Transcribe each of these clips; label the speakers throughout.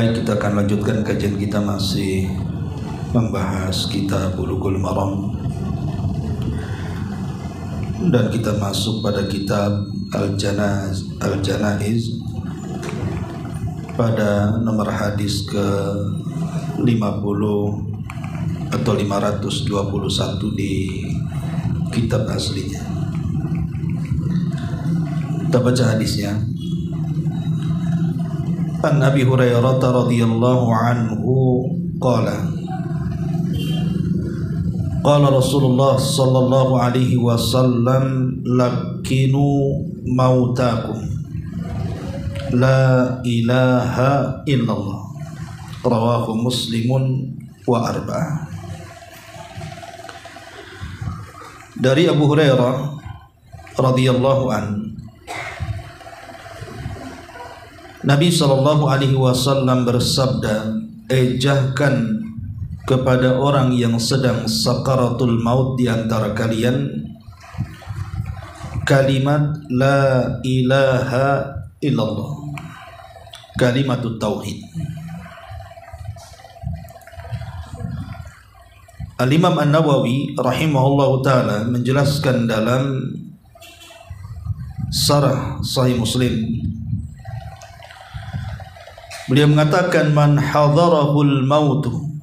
Speaker 1: Baik, kita akan lanjutkan kajian kita, masih membahas kitab Bulughul Maram, dan kita masuk pada kitab Al-Janaiz pada nomor hadis ke 50 atau 521 di kitab aslinya. Kita baca hadisnya. An Abi Hurairah radhiyallahu anhu qala qala Rasulullah sallallahu alaihi wasallam lakinu mautakum la ilaha illallah, rawahu Muslimun wa arba'ah. Dari Abu Hurairah radhiyallahu anhu, Nabi sallallahu alaihi wasallam bersabda, ejahkan kepada orang yang sedang sakaratul maut di antara kalian kalimat la ilaha illallah, kalimatut tauhid. Al-Imam An-Nawawi rahimahullahu ta'ala menjelaskan dalam Syarah Sahih Muslim, beliau mengatakan man hadarahul mautu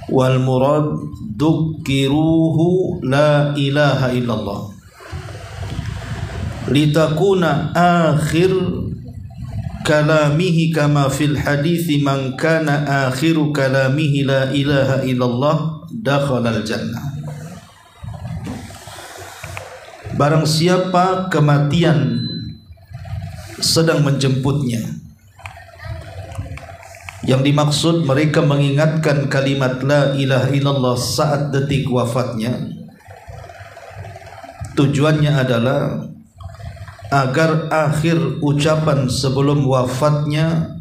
Speaker 1: wal murad dukkiruhu la ilaha illallah litakuna akhir kalamihi kama fil hadithi man kana akhiru kalamihi la ilaha illallah dakhalal jannah. Barang siapa kematian sedang menjemputnya, yang dimaksud mereka mengingatkan kalimat la ilaha illallah saat detik wafatnya, tujuannya adalah agar akhir ucapan sebelum wafatnya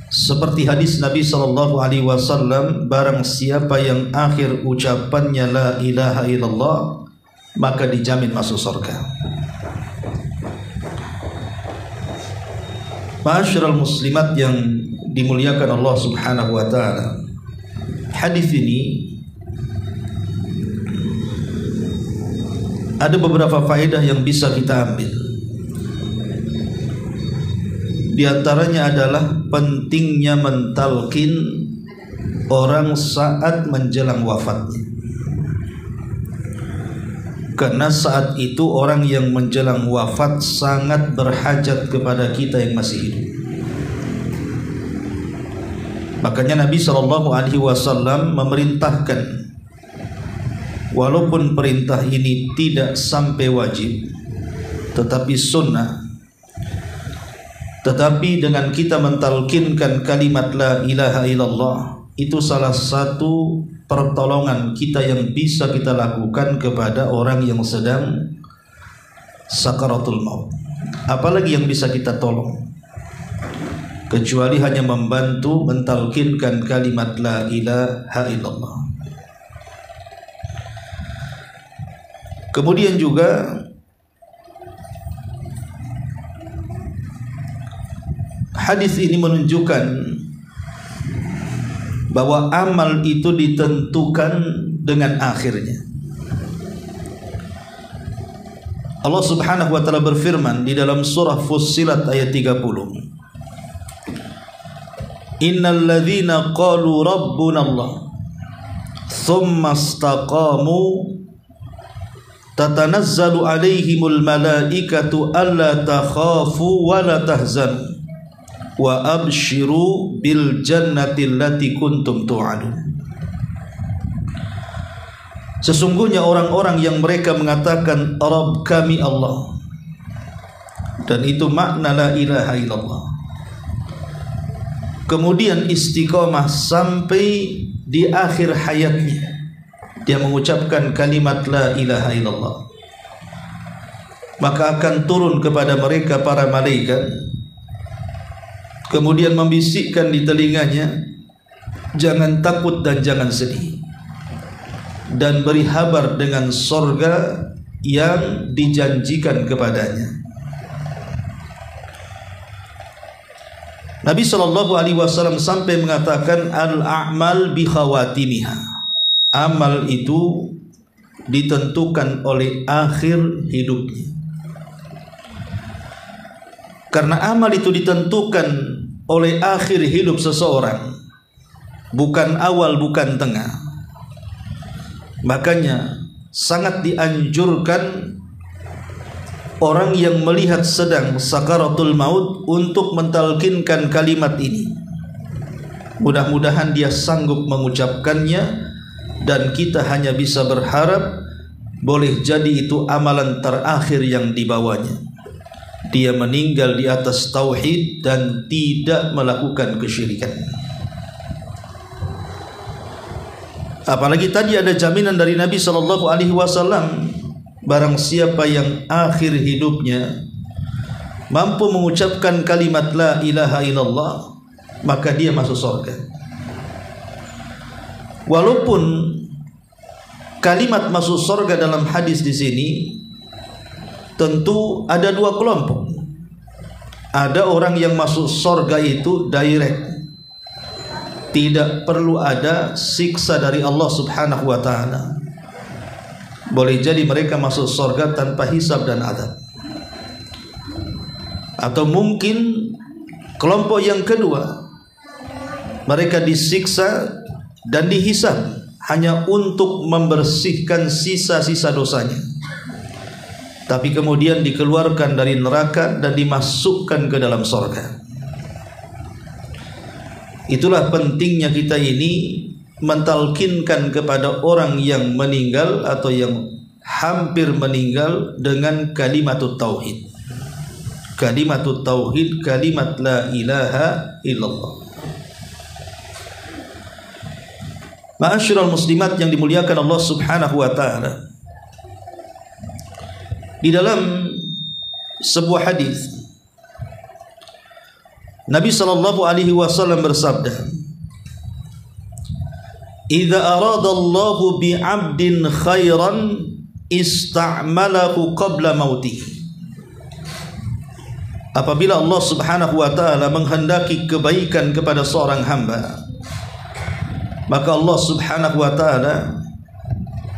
Speaker 1: seperti hadis Nabi sallallahu alaihi wasallam, barang siapa yang akhir ucapannya la ilaha illallah maka dijamin masuk surga. Ma'asyiral muslimat yang dimuliakan Allah Subhanahu wa taala, hadis ini ada beberapa faedah yang bisa kita ambil. Di antaranya adalah pentingnya mentalkin orang saat menjelang wafatnya. Karena saat itu orang yang menjelang wafat sangat berhajat kepada kita yang masih hidup. Makanya Nabi sallallahu alaihi wasallam memerintahkan, walaupun perintah ini tidak sampai wajib tetapi sunnah, tetapi dengan kita mentalkinkan kalimat la ilaha illallah, itu salah satu pertolongan kita yang bisa kita lakukan kepada orang yang sedang sakaratul maut. Apalagi yang bisa kita tolong kecuali hanya membantu mentalkinkan kalimat la ilaha illallah. Kemudian juga hadis ini menunjukkan bahwa amal itu ditentukan dengan akhirnya. Allah Subhanahu wa taala berfirman di dalam surah Fussilat ayat 30, innal ladzina qalu rabbuna Allah tsumma istaqamu tatanazzalu alaihimul malaikatu alla takhafu wa la tahzanu wa abshiru bil jannati allati kuntum tu'adun. Sesungguhnya orang-orang yang mereka mengatakan Rabb kami Allah, dan itu makna la ilaha illallah, kemudian istiqamah sampai di akhir hayatnya dia mengucapkan kalimat la ilaha illallah, maka akan turun kepada mereka para malaikat, kemudian membisikkan di telinganya, jangan takut dan jangan sedih, dan beri kabar dengan surga yang dijanjikan kepadanya. Nabi SAW sampai mengatakan al-a'mal bi khawatimiha. Amal itu ditentukan oleh akhir hidupnya. Karena amal itu ditentukan oleh akhir hidup seseorang, bukan awal, bukan tengah. Makanya sangat dianjurkan orang yang melihat sedang sakaratul maut untuk mentalkinkan kalimat ini. Mudah-mudahan dia sanggup mengucapkannya, dan kita hanya bisa berharap boleh jadi itu amalan terakhir yang dibawanya. Dia meninggal di atas tauhid dan tidak melakukan kesyirikan. Apalagi tadi ada jaminan dari Nabi SAW, barang siapa yang akhir hidupnya mampu mengucapkan kalimat la ilaha illallah, maka dia masuk surga. Walaupun kalimat masuk surga dalam hadis di sini tentu ada dua kelompok. Ada orang yang masuk surga itu direct, tidak perlu ada siksa dari Allah Subhanahu wa ta'ala. Boleh jadi mereka masuk surga tanpa hisab dan adab. Atau mungkin kelompok yang kedua, mereka disiksa dan dihisab hanya untuk membersihkan sisa-sisa dosanya, tapi kemudian dikeluarkan dari neraka dan dimasukkan ke dalam surga. Itulah pentingnya kita ini mentalkinkan kepada orang yang meninggal atau yang hampir meninggal dengan kalimatut tauhid. Kalimatut tauhid, kalimat la ilaha illallah. Ma'asyiral muslimat yang dimuliakan Allah Subhanahu wa ta'ala, di dalam sebuah hadis Nabi SAW bersabda, "Idza aradallahu bi'abdin khairan ista'malahu qabla mautih." Apabila Allah Subhanahu wa ta'ala menghendaki kebaikan kepada seorang hamba, maka Allah Subhanahu wa ta'ala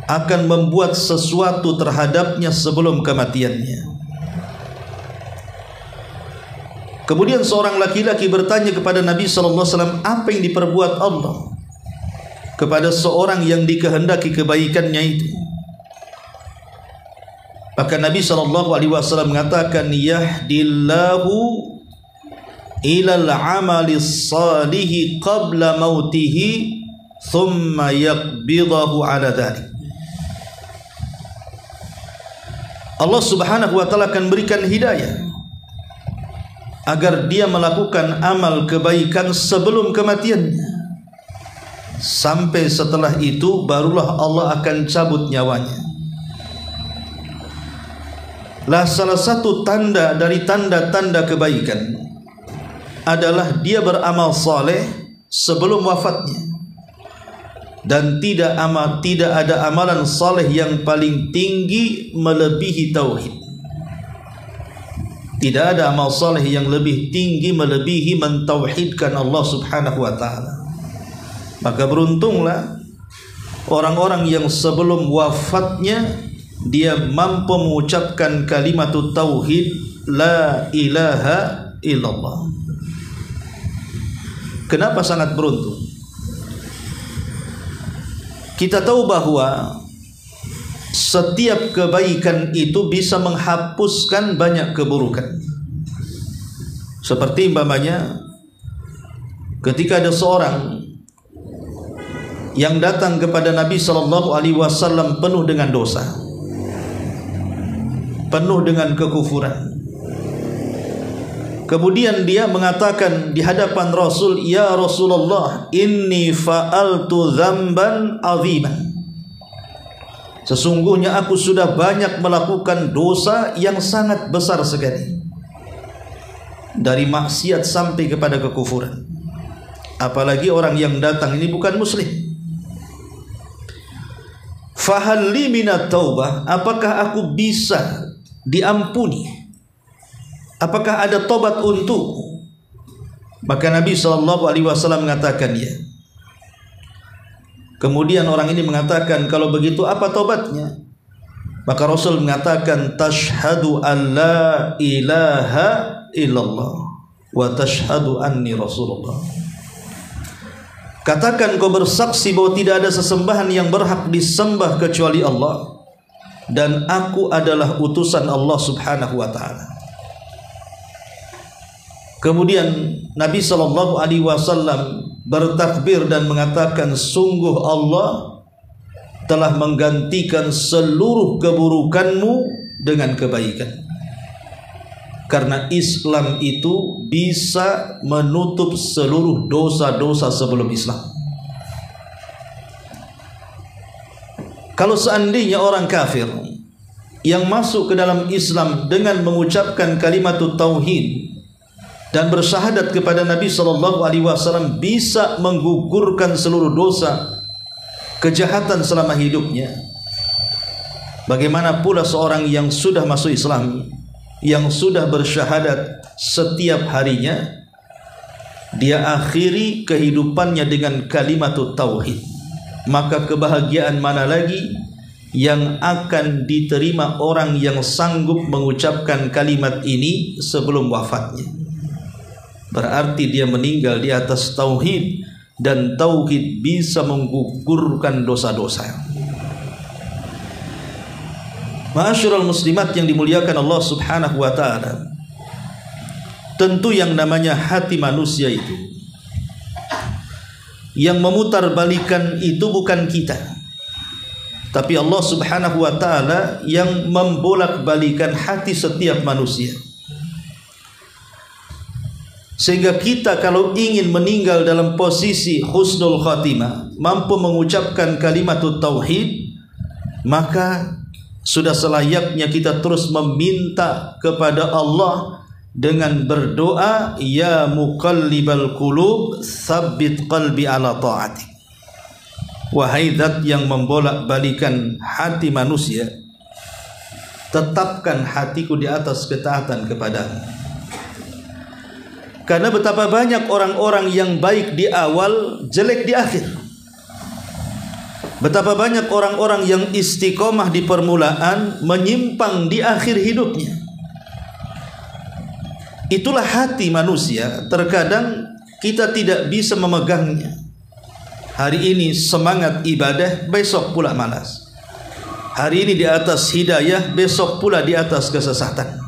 Speaker 1: akan membuat sesuatu terhadapnya sebelum kematiannya. Kemudian seorang laki-laki bertanya kepada Nabi SAW, apa yang diperbuat Allah kepada seorang yang dikehendaki kebaikannya itu? Maka Nabi SAW mengatakan, yahdillahu ilal amali salihi qabla mautihi thumma yaqbidahu ala dhalik. Allah Subhanahu wa ta'ala akan berikan hidayah agar dia melakukan amal kebaikan sebelum kematiannya. Sampai setelah itu barulah Allah akan cabut nyawanya. Lah salah satu tanda dari tanda-tanda kebaikan adalah dia beramal saleh sebelum wafatnya. Dan tidak ada amalan saleh yang paling tinggi melebihi tauhid. Tidak ada amal saleh yang lebih tinggi melebihi mentauhidkan Allah Subhanahu wa ta'ala. Maka beruntunglah orang-orang yang sebelum wafatnya dia mampu mengucapkan kalimatut tauhid la ilaha illallah. Kenapa sangat beruntung? Kita tahu bahwa setiap kebaikan itu bisa menghapuskan banyak keburukan. Seperti umpamanya ketika ada seorang yang datang kepada Nabi SAW penuh dengan dosa, penuh dengan kekufuran. Kemudian dia mengatakan di hadapan Rasul, "Ya Rasulullah, inni fa'altu dzamban 'aziman." Sesungguhnya aku sudah banyak melakukan dosa yang sangat besar sekali, dari maksiat sampai kepada kekufuran. Apalagi orang yang datang ini bukan muslim. Fahal li minat taubah, apakah aku bisa diampuni? Apakah ada tobat untukku? Maka Nabi SAW mengatakan ya. Kemudian orang ini mengatakan, kalau begitu apa tobatnya? Maka Rasul mengatakan, tashhadu an la ilaha illallah wa tashhadu anni Rasulullah. Katakan kau bersaksi bahwa tidak ada sesembahan yang berhak disembah kecuali Allah, dan aku adalah utusan Allah Subhanahu wa ta'ala. Kemudian Nabi SAW bertakbir dan mengatakan, sungguh Allah telah menggantikan seluruh keburukanmu dengan kebaikan. Karena Islam itu bisa menutup seluruh dosa-dosa sebelum Islam. Kalau seandainya orang kafir yang masuk ke dalam Islam dengan mengucapkan kalimat tauhid dan bersyahadat kepada Nabi SAW bisa menggugurkan seluruh dosa kejahatan selama hidupnya, bagaimana pula seorang yang sudah masuk Islam, yang sudah bersyahadat setiap harinya, dia akhiri kehidupannya dengan kalimat tauhid, maka kebahagiaan mana lagi yang akan diterima orang yang sanggup mengucapkan kalimat ini sebelum wafatnya? Berarti dia meninggal di atas tauhid, dan tauhid bisa menggugurkan dosa-dosa. Ma'asyiral muslimat yang dimuliakan Allah Subhanahu wa ta'ala, tentu yang namanya hati manusia itu, yang memutarbalikan itu bukan kita, tapi Allah Subhanahu wa ta'ala yang membolak-balikan hati setiap manusia. Sehingga kita kalau ingin meninggal dalam posisi husnul khatimah, mampu mengucapkan kalimat tauhid, maka sudah selayaknya kita terus meminta kepada Allah dengan berdoa, ya muqallibal qulub tsabbit qalbi ala ta'atik. Wahai zat yang membolak-balikan hati manusia, tetapkan hatiku di atas ketaatan kepadamu. Karena betapa banyak orang-orang yang baik di awal, jelek di akhir. Betapa banyak orang-orang yang istiqomah di permulaan, menyimpang di akhir hidupnya. Itulah hati manusia. Terkadang kita tidak bisa memegangnya. Hari ini semangat ibadah, besok pula malas. Hari ini di atas hidayah, besok pula di atas kesesatan.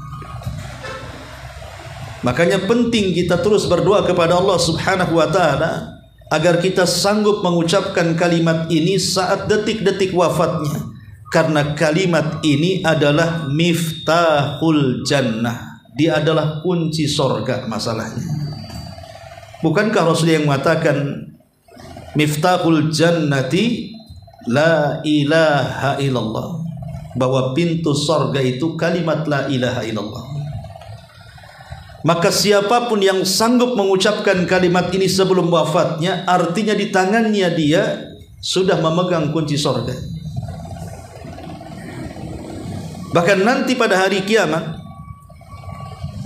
Speaker 1: Makanya penting kita terus berdoa kepada Allah Subhanahu wa ta'ala agar kita sanggup mengucapkan kalimat ini saat detik-detik wafatnya. Karena kalimat ini adalah miftahul jannah. Dia adalah kunci sorga masalahnya. Bukankah Rasul yang mengatakan miftahul jannati la ilaha illallah, bahwa pintu sorga itu kalimat la ilaha illallah. Maka siapapun yang sanggup mengucapkan kalimat ini sebelum wafatnya, artinya di tangannya dia sudah memegang kunci sorga. Bahkan nanti pada hari kiamat,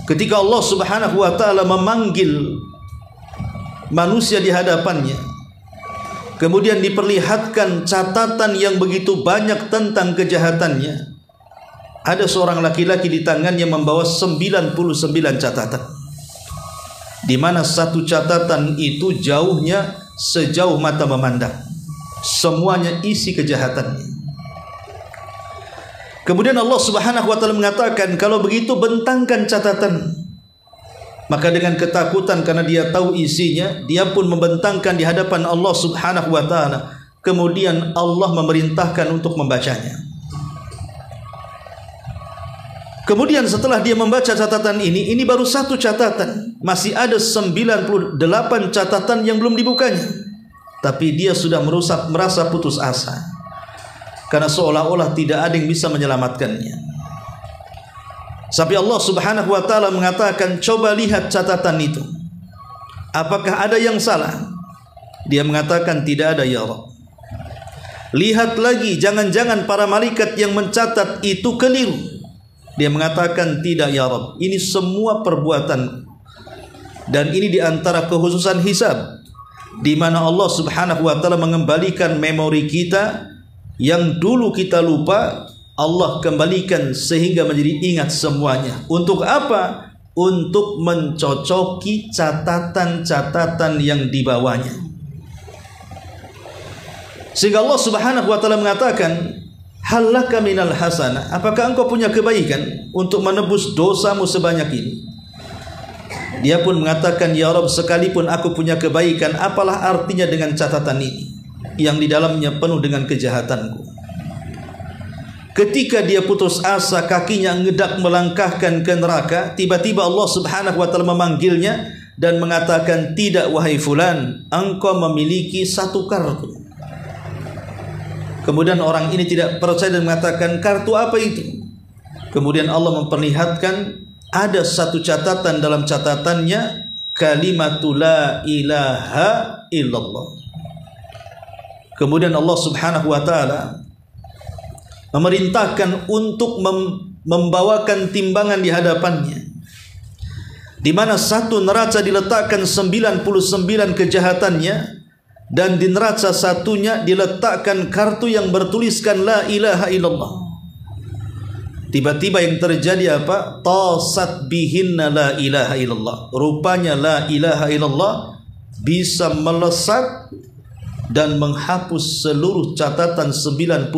Speaker 1: ketika Allah Subhanahu wa ta'ala memanggil manusia di hadapannya, kemudian diperlihatkan catatan yang begitu banyak tentang kejahatannya, ada seorang laki-laki di tangannya membawa 99 catatan, di mana satu catatan itu jauhnya sejauh mata memandang, semuanya isi kejahatannya. Kemudian Allah Subhanahu wa ta'ala mengatakan, kalau begitu bentangkan catatan. Maka dengan ketakutan karena dia tahu isinya, dia pun membentangkan di hadapan Allah Subhanahu wa ta'ala. Kemudian Allah memerintahkan untuk membacanya. Kemudian setelah dia membaca catatan ini baru satu catatan. Masih ada 98 catatan yang belum dibukanya. Tapi dia sudah merasa putus asa. Karena seolah-olah tidak ada yang bisa menyelamatkannya. Sampai Allah Subhanahu wa ta'ala mengatakan, coba lihat catatan itu, apakah ada yang salah? Dia mengatakan, tidak ada ya Rabb. Lihat lagi, jangan-jangan para malaikat yang mencatat itu keliru. Dia mengatakan, tidak ya Rabb, ini semua perbuatan. Dan ini diantara kekhususan hisab, di mana Allah Subhanahu wa ta'ala mengembalikan memori kita yang dulu kita lupa, Allah kembalikan sehingga menjadi ingat semuanya. Untuk apa? Untuk mencocoki catatan-catatan yang dibawanya. Sehingga Allah Subhanahu wa ta'ala mengatakan, halaka minal hasanah, apakah engkau punya kebaikan untuk menebus dosamu sebanyak ini? Dia pun mengatakan, ya Rabb, sekalipun aku punya kebaikan, apalah artinya dengan catatan ini yang di dalamnya penuh dengan kejahatanku. Ketika dia putus asa, kakinya ngedak melangkahkan ke neraka, tiba-tiba Allah Subhanahu wa ta'ala memanggilnya dan mengatakan, tidak wahai fulan, engkau memiliki satu kartu. Kemudian orang ini tidak percaya dan mengatakan, kartu apa itu? Kemudian Allah memperlihatkan ada satu catatan dalam catatannya, kalimatul la ilaha illallah. Kemudian Allah Subhanahu wa ta'ala memerintahkan untuk membawakan timbangan di hadapannya, di mana satu neraca diletakkan 99 kejahatannya, dan di neraca satunya diletakkan kartu yang bertuliskan la ilaha illallah. Tiba-tiba yang terjadi apa? Tasat bihinna la ilaha illallah. Rupanya la ilaha illallah bisa melesat dan menghapus seluruh catatan 99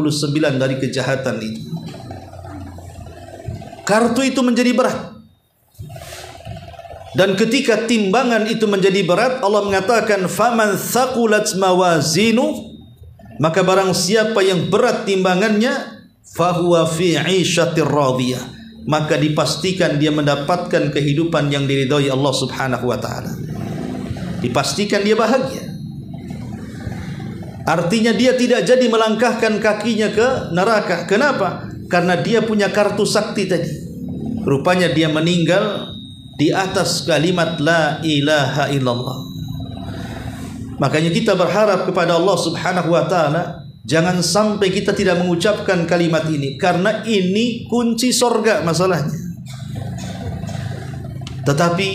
Speaker 1: dari kejahatan itu. Kartu itu menjadi berat. Dan ketika timbangan itu menjadi berat, Allah mengatakan, faman thaqulat mawazinu, maka barang siapa yang berat timbangannya, fahuwa fi 'ishatir radiyah, maka dipastikan dia mendapatkan kehidupan yang diridhai Allah Subhanahu wa ta'ala. Dipastikan dia bahagia. Artinya dia tidak jadi melangkahkan kakinya ke neraka. Kenapa? Karena dia punya kartu sakti tadi. Rupanya dia meninggal di atas kalimat la ilaha illallah. Makanya kita berharap kepada Allah Subhanahu wa ta'ala, jangan sampai kita tidak mengucapkan kalimat ini, karena ini kunci sorga masalahnya. Tetapi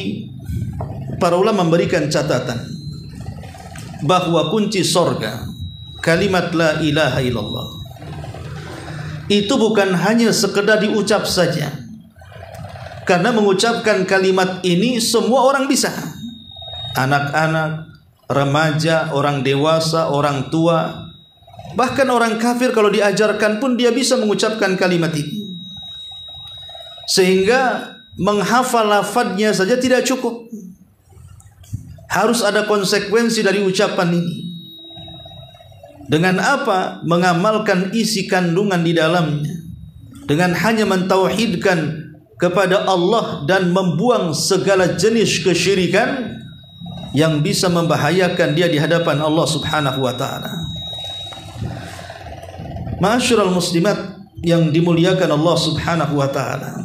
Speaker 1: para ulama memberikan catatan bahwa kunci sorga kalimat la ilaha illallah itu bukan hanya sekedar diucap saja. Karena mengucapkan kalimat ini semua orang bisa. Anak-anak, remaja, orang dewasa, orang tua, bahkan orang kafir kalau diajarkan pun dia bisa mengucapkan kalimat ini. Sehingga menghafal lafadznya saja tidak cukup. Harus ada konsekuensi dari ucapan ini. Dengan apa? Mengamalkan isi kandungan di dalamnya. Dengan hanya mentauhidkan kepada Allah dan membuang segala jenis kesyirikan yang bisa membahayakan dia di hadapan Allah Subhanahu wa ta'ala. Ma'asyiral muslimat yang dimuliakan Allah Subhanahu wa ta'ala,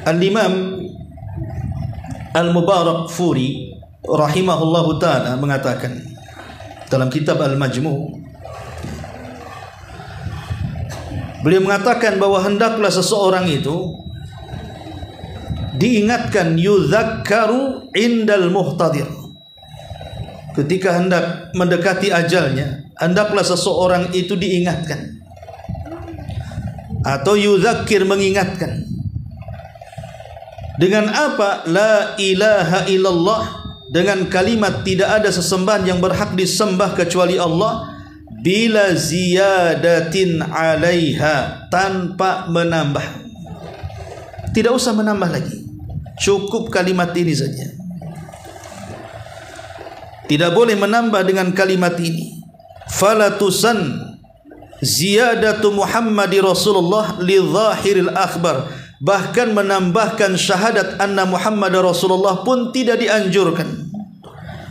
Speaker 1: Al-Imam Al-Mubarakfuri rahimahullahu ta'ala mengatakan dalam kitab Al-Majmu', beliau mengatakan bahwa hendaklah seseorang itu diingatkan, yudzakkaru indal muhtadir. Ketika hendak mendekati ajalnya, hendaklah seseorang itu diingatkan. Atau yudzakir, mengingatkan. Dengan apa? La ilaha illallah, dengan kalimat tidak ada sesembahan yang berhak disembah kecuali Allah, bila ziyadatin alaiha, tanpa menambah. Tidak usah menambah lagi, cukup kalimat ini saja. Tidak boleh menambah dengan kalimat ini. Falatusan ziyadatu Muhammadi Rasulullah li zahiril akhbar, bahkan menambahkan syahadat anna Muhammad Rasulullah pun tidak dianjurkan.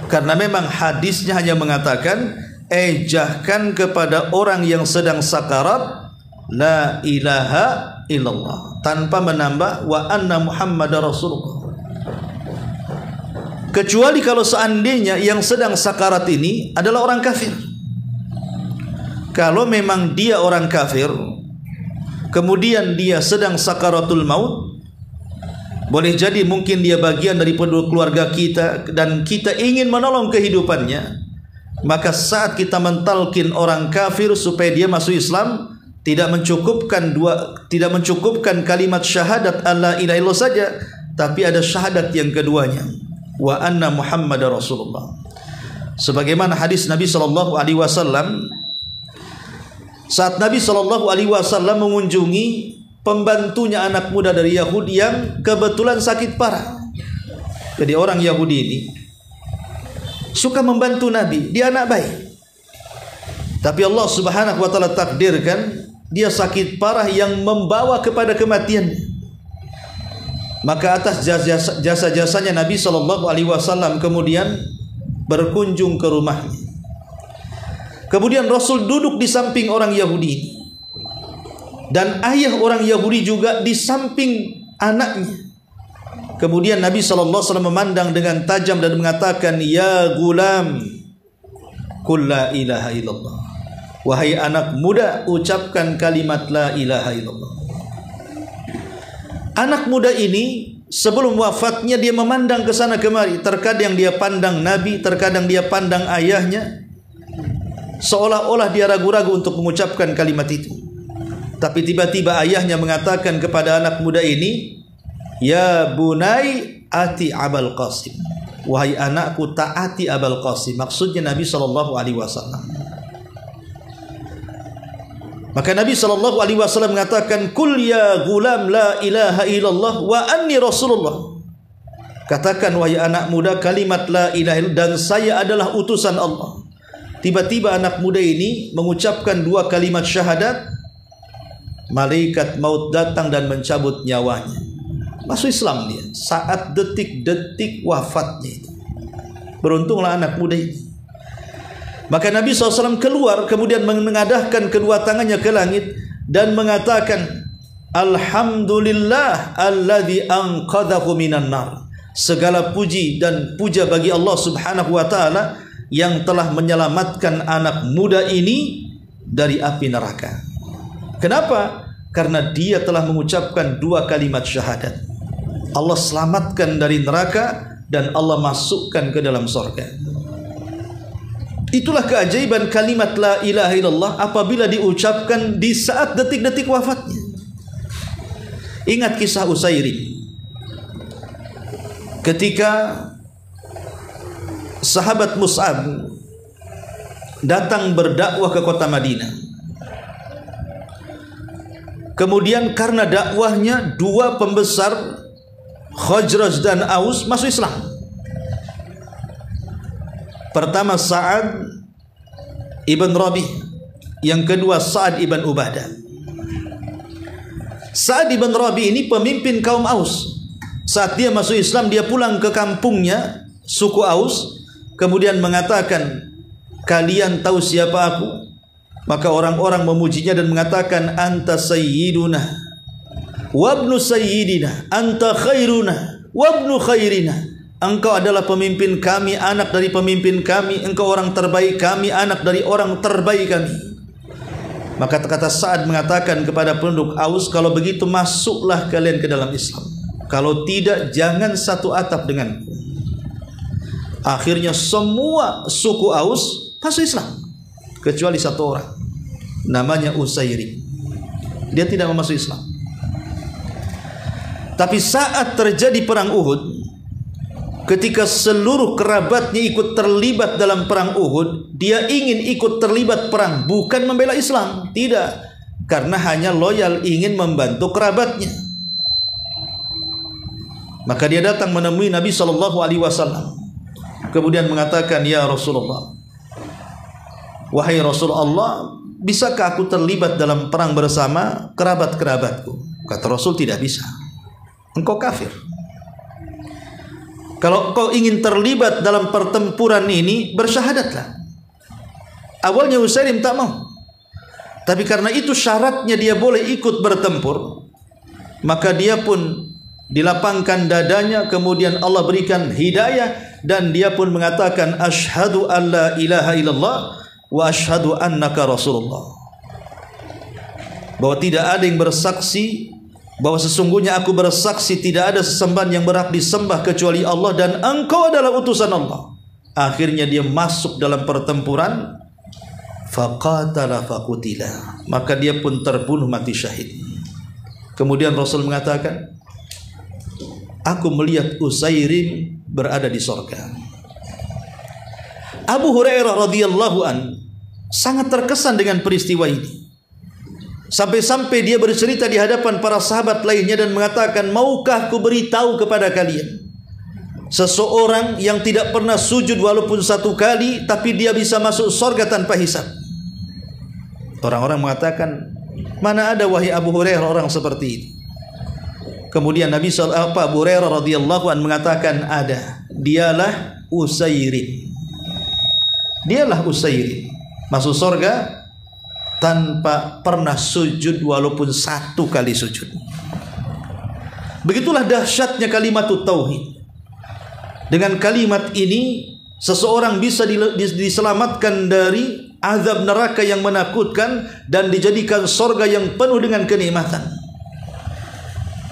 Speaker 1: Karena memang hadisnya hanya mengatakan, ejahkan kepada orang yang sedang sakarat la ilaha illallah, tanpa menambah wa anna Muhammad Rasulullah. Kecuali kalau seandainya yang sedang sakarat ini adalah orang kafir. Kalau memang dia orang kafir, kemudian dia sedang sakaratul maut, Boleh jadi mungkin dia bagian dari penduduk keluarga kita dan kita ingin menolong kehidupannya. Maka saat kita mentalkin orang kafir supaya dia masuk Islam, tidak mencukupkan kalimat syahadat alla ilaha illallah saja, tapi ada syahadat yang keduanya, wa anna Muhammadar Rasulullah. Sebagaimana hadis Nabi sallallahu alaihi wasallam, saat Nabi sallallahu alaihi wasallam mengunjungi pembantunya anak muda dari Yahudi yang kebetulan sakit parah. Jadi orang Yahudi ini suka membantu Nabi, dia anak baik. Tapi Allah Subhanahu wa taala takdirkan dia sakit parah yang membawa kepada kematian. Maka atas jasa-jasanya Nabi sallallahu alaihi wasallam kemudian berkunjung ke rumahnya. Kemudian Rasul duduk di samping orang Yahudi ini. Dan ayah orang Yahudi juga di samping anaknya. Kemudian Nabi SAW memandang dengan tajam dan mengatakan, ya gulam, qul la ilaha illallah. Wahai anak muda, ucapkan kalimat la ilaha illallah. Anak muda ini sebelum wafatnya dia memandang ke sana kemari. Terkadang dia pandang Nabi, terkadang dia pandang ayahnya, seolah-olah dia ragu-ragu untuk mengucapkan kalimat itu. Tapi tiba-tiba ayahnya mengatakan kepada anak muda ini, ya bunai ati Abul Qasim. Wahai anakku, taati Abul Qasim. Maksudnya Nabi SAW. Maka Nabi SAW mengatakan, kul ya gulam la ilaha illallah wa anni Rasulullah. Katakan wahai anak muda kalimat la ilaha illallah dan saya adalah utusan Allah. Tiba-tiba anak muda ini mengucapkan dua kalimat syahadat. Malaikat maut datang dan mencabut nyawanya. Masuk Islam dia saat detik-detik wafatnya itu. Beruntunglah anak muda ini. Maka Nabi SAW keluar kemudian mengadahkan kedua tangannya ke langit dan mengatakan, alhamdulillah alladzi anqadhahu minan nar. Segala puji dan puja bagi Allah Subhanahu wa taala yang telah menyelamatkan anak muda ini dari api neraka. Kenapa? Karena dia telah mengucapkan dua kalimat syahadat. Allah selamatkan dari neraka dan Allah masukkan ke dalam surga. Itulah keajaiban kalimat la ilaha illallah apabila diucapkan di saat detik-detik wafatnya. Ingat kisah Usairim. Ketika sahabat Mus'ab datang berdakwah ke kota Madinah. Kemudian karena dakwahnya dua pembesar Khazraj dan Aus masuk Islam. Pertama Sa'ad ibn Rabi, yang kedua Sa'ad ibn Ubadah. Sa'ad ibn Rabi ini pemimpin kaum Aus. Saat dia masuk Islam, dia pulang ke kampungnya suku Aus, kemudian mengatakan, kalian tahu siapa aku? Maka orang-orang memujinya dan mengatakan, anta sayyiduna wabnu sayyidina, anta khairuna wabnu khairina. Engkau adalah pemimpin kami, anak dari pemimpin kami. Engkau orang terbaik kami, anak dari orang terbaik kami. Maka kata Sa'ad mengatakan kepada penduduk Aus, kalau begitu masuklah kalian ke dalam Islam. Kalau tidak, jangan satu atap denganku. Akhirnya semua suku Aus masuk Islam, kecuali satu orang, namanya Usairim. Dia tidak masuk Islam. Tapi saat terjadi perang Uhud, ketika seluruh kerabatnya ikut terlibat dalam perang Uhud, dia ingin ikut terlibat perang, bukan membela Islam, tidak, karena hanya loyal ingin membantu kerabatnya. Maka dia datang menemui Nabi SAW, kemudian mengatakan, ya Rasulullah, wahai Rasulullah, bisakah aku terlibat dalam perang bersama kerabat-kerabatku? Kata Rasul, tidak bisa. Engkau kafir. Kalau kau ingin terlibat dalam pertempuran ini, bersyahadatlah. Awalnya Usairim tak mau, tapi karena itu syaratnya dia boleh ikut bertempur, maka dia pun dilapangkan dadanya, kemudian Allah berikan hidayah, dan dia pun mengatakan, asyhadu an la ilaha illallah wa asyhadu annaka Rasulullah. Bahwa tidak ada yang bersaksi bahwa sesungguhnya aku bersaksi tidak ada sesembahan yang berhak disembah kecuali Allah dan engkau adalah utusan Allah. Akhirnya dia masuk dalam pertempuran, faqatala faqutila, maka dia pun terbunuh mati syahid. Kemudian Rasul mengatakan, aku melihat Usairim berada di sorga. Abu Hurairah radhiyallahu an sangat terkesan dengan peristiwa ini. Sampai-sampai dia bercerita di hadapan para sahabat lainnya dan mengatakan, maukah ku beritahu kepada kalian seseorang yang tidak pernah sujud walaupun satu kali, tapi dia bisa masuk surga tanpa hisab. Orang-orang mengatakan, mana ada wahai Abu Hurairah orang seperti ini. Kemudian Abu Hurairah radhiyallahu an mengatakan, ada, dialah Usairim. Dialah Usairim masuk surga tanpa pernah sujud walaupun satu kali sujud. Begitulah dahsyatnya kalimat tauhid. Dengan kalimat ini seseorang bisa diselamatkan dari azab neraka yang menakutkan dan dijadikan surga yang penuh dengan kenikmatan.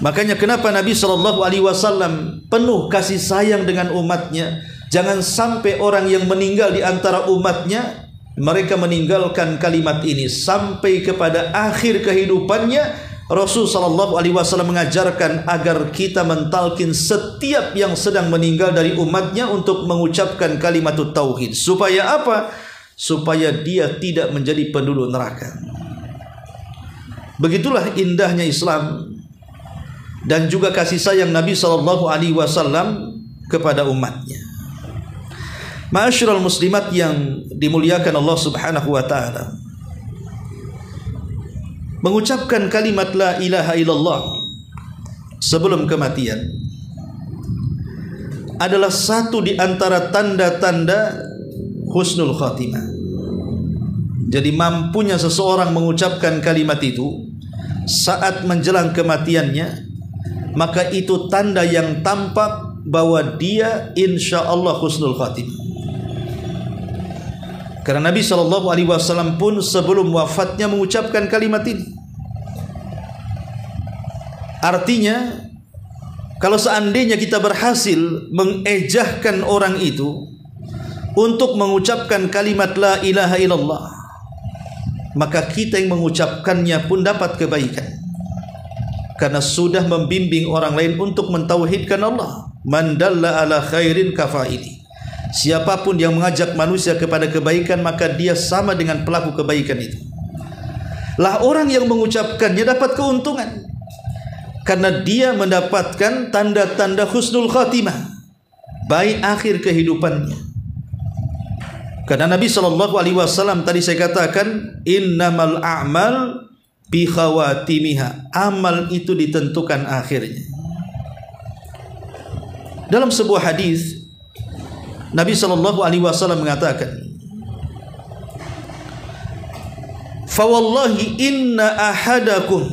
Speaker 1: Makanya kenapa Nabi SAW penuh kasih sayang dengan umatnya. Jangan sampai orang yang meninggal di antara umatnya mereka meninggalkan kalimat ini sampai kepada akhir kehidupannya. Rasul SAW mengajarkan agar kita mentalkin setiap yang sedang meninggal dari umatnya untuk mengucapkan kalimat tauhid. Supaya apa? Supaya dia tidak menjadi penduduk neraka. Begitulah indahnya Islam dan juga kasih sayang Nabi SAW kepada umatnya. Ma'asyiral muslimat yang dimuliakan Allah Subhanahu wa taala, mengucapkan kalimat la ilaha illallah sebelum kematian adalah satu di antara tanda-tanda husnul khatimah. Jadi mampunya seseorang mengucapkan kalimat itu saat menjelang kematiannya, maka itu tanda yang tampak bahwa dia insya Allah husnul khatimah. Karena Nabi SAW pun sebelum wafatnya mengucapkan kalimat ini. Artinya, kalau seandainya kita berhasil mengejahkan orang itu untuk mengucapkan kalimat la ilaha illallah, maka kita yang mengucapkannya pun dapat kebaikan. Karena sudah membimbing orang lain untuk mentauhidkan Allah. Man dalla ala khairin kafaili. Siapapun yang mengajak manusia kepada kebaikan, maka dia sama dengan pelaku kebaikan itu. Lah orang yang mengucapkannya dapat keuntungan, karena dia mendapatkan tanda-tanda husnul khatimah, baik akhir kehidupannya. Karena Nabi SAW tadi saya katakan, innamal a'mal bi khawatimiha. Amal itu ditentukan akhirnya. Dalam sebuah hadis Nabi SAW mengatakan, fawallahi inna ahadakum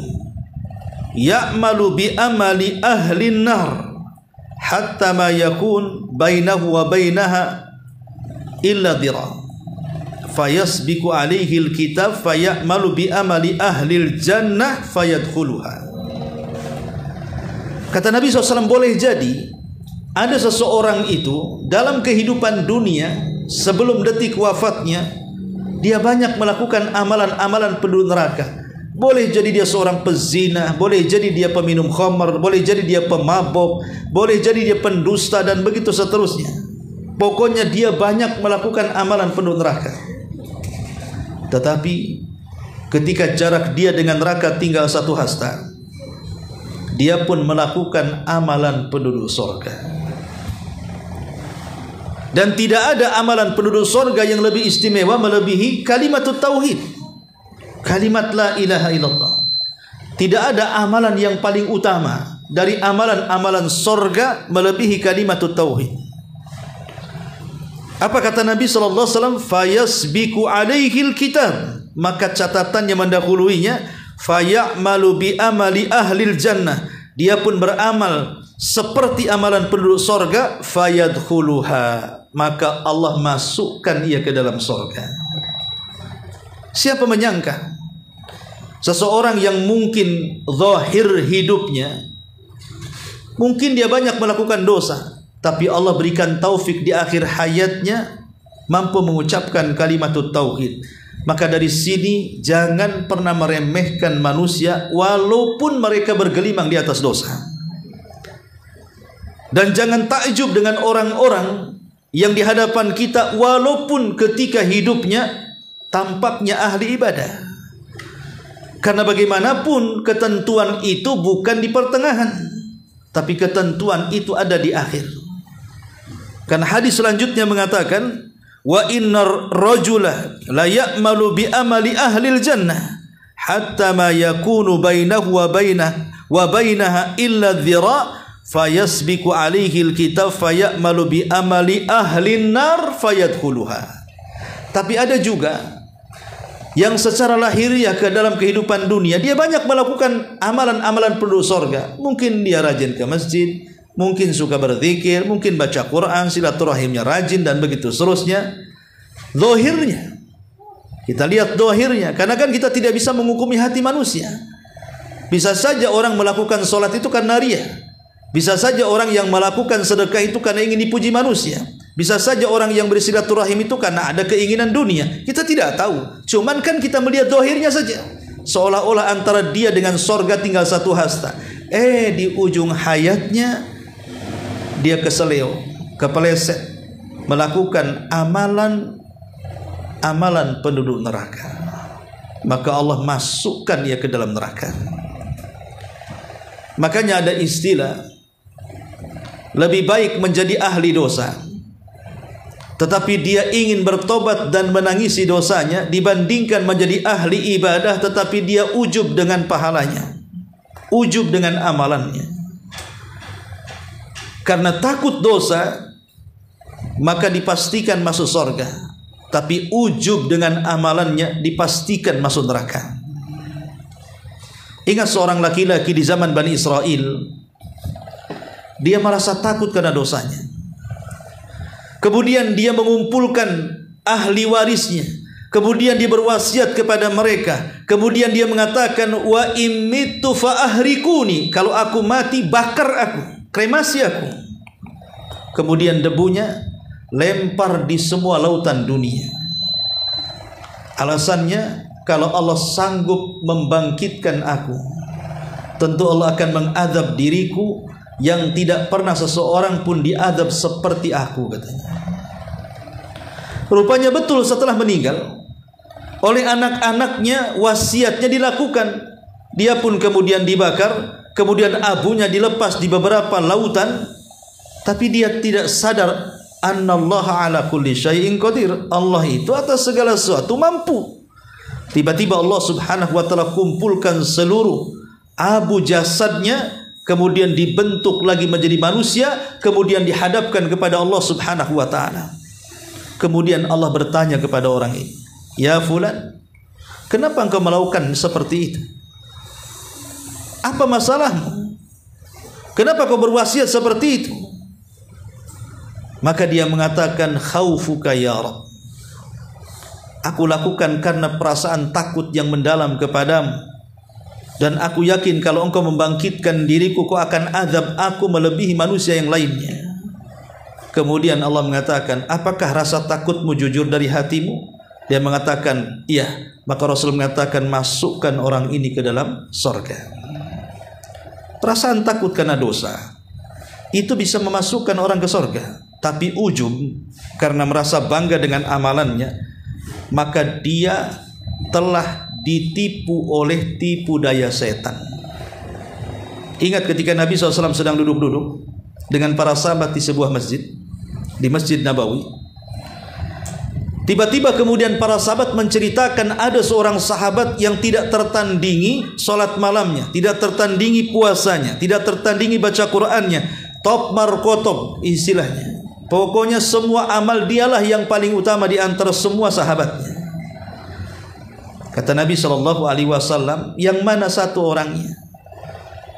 Speaker 1: ya'malu bi amali ahli nar hatta ma yakun bainahu wa bainaha illa dira fayasbiqu alaihi alkitab fayamalu bi amali ahli jannah fayadkhuluha. Kata Nabi SAW, boleh jadi ada seseorang itu dalam kehidupan dunia sebelum detik wafatnya dia banyak melakukan amalan-amalan penduduk neraka. Boleh jadi dia seorang pezina, boleh jadi dia peminum khamar, boleh jadi dia pemabok, boleh jadi dia pendusta dan begitu seterusnya. Pokoknya dia banyak melakukan amalan penduduk neraka. Tetapi ketika jarak dia dengan neraka tinggal satu hasta, dia pun melakukan amalan penduduk surga. Dan tidak ada amalan penduduk surga yang lebih istimewa melebihi kalimat tauhid, kalimat la ilaha illallah. Tidak ada amalan yang paling utama dari amalan-amalan surga melebihi kalimat tauhid. Apa kata Nabi SAW? Fayasbiqu alaihil kitab, maka catatannya mendahuluinya. Fayamalu bi amali ahlil jannah, dia pun beramal seperti amalan penduduk surga. Fayadkhuluha, maka Allah masukkan ia ke dalam surga. Siapa menyangka Seseorang yang mungkin zahir hidupnya, mungkin dia banyak melakukan dosa, tapi Allah berikan taufik di akhir hayatnya mampu mengucapkan kalimatut tauhid. Maka dari sini jangan pernah meremehkan manusia walaupun mereka bergelimang di atas dosa. Dan jangan takjub dengan orang-orang yang di hadapan kita walaupun ketika hidupnya tampaknya ahli ibadah. Karena bagaimanapun ketentuan itu bukan di pertengahan, tapi ketentuan itu ada di akhir. Karena hadis selanjutnya mengatakan, wa innar rajula la ya'malu bi amali ahlil jannah hatta ma yakunu bainahu wa bainaha illa dhira' fayasbiqu alaihi alkitab fayamalu bi amali ahlin nar fayadkhuluha. Tapi ada juga yang secara lahiriah ke dalam kehidupan dunia dia banyak melakukan amalan-amalan penduduk sorga. Mungkin dia rajin ke masjid, mungkin suka berzikir, mungkin baca Quran, silaturahimnya rajin dan begitu seterusnya. Zahirnya kita lihat zahirnya, karena kan kita tidak bisa menghukumi hati manusia. Bisa saja orang melakukan sholat itu karena riya. Bisa saja orang yang melakukan sedekah itu karena ingin dipuji manusia. Bisa saja orang yang bersilaturahim itu karena ada keinginan dunia. Kita tidak tahu. Cuman kan kita melihat zahirnya saja. Seolah-olah antara dia dengan sorga tinggal satu hasta. Di ujung hayatnya dia keseleo, kepeleset, melakukan amalan penduduk neraka. Maka Allah masukkan dia ke dalam neraka. Makanya ada istilah, lebih baik menjadi ahli dosa tetapi dia ingin bertobat dan menangisi dosanya, dibandingkan menjadi ahli ibadah tetapi dia ujub dengan pahalanya, ujub dengan amalannya. Karena takut dosa maka dipastikan masuk surga, tapi ujub dengan amalannya dipastikan masuk neraka. Ingat seorang laki-laki di zaman Bani Israel, dia merasa takut karena dosanya. Kemudian dia mengumpulkan ahli warisnya. Kemudian dia berwasiat kepada mereka. Kemudian dia mengatakan, wa immitu fa ahrikuni, kalau aku mati bakar aku, kremasi aku. Kemudian debunya lempar di semua lautan dunia. Alasannya, kalau Allah sanggup membangkitkan aku, tentu Allah akan mengadab diriku yang tidak pernah seseorang pun diadab seperti aku, katanya. Rupanya betul, setelah meninggal oleh anak-anaknya wasiatnya dilakukan. Dia pun kemudian dibakar, kemudian abunya dilepas di beberapa lautan. Tapi dia tidak sadar annallaha ala kulli syai'in qadir. Allah itu atas segala sesuatu mampu. Tiba-tiba Allah subhanahu wa ta'ala kumpulkan seluruh abu jasadnya, kemudian dibentuk lagi menjadi manusia, kemudian dihadapkan kepada Allah subhanahu wa ta'ala. Kemudian Allah bertanya kepada orang ini, ya fulan, kenapa engkau melakukan seperti itu? Apa masalahmu? Kenapa kau berwasiat seperti itu? Maka dia mengatakan, khaufuka ya Rabb, aku lakukan karena perasaan takut yang mendalam kepadamu, dan aku yakin kalau engkau membangkitkan diriku, kau akan azab aku melebihi manusia yang lainnya. Kemudian Allah mengatakan, apakah rasa takutmu jujur dari hatimu? Dia mengatakan, iya. Maka Rasul mengatakan, masukkan orang ini ke dalam surga. Perasaan takut karena dosa itu bisa memasukkan orang ke surga. Tapi ujub karena merasa bangga dengan amalannya, maka dia telah ditipu oleh tipu daya setan. Ingat ketika Nabi SAW sedang duduk-duduk dengan para sahabat di sebuah masjid, di Masjid Nabawi. Tiba-tiba kemudian para sahabat menceritakan ada seorang sahabat yang tidak tertandingi sholat malamnya, tidak tertandingi puasanya, tidak tertandingi baca Qur'annya, top markotop istilahnya. Pokoknya semua amal dialah yang paling utama di antara semua sahabatnya. Kata Nabi SAW, yang mana satu orangnya?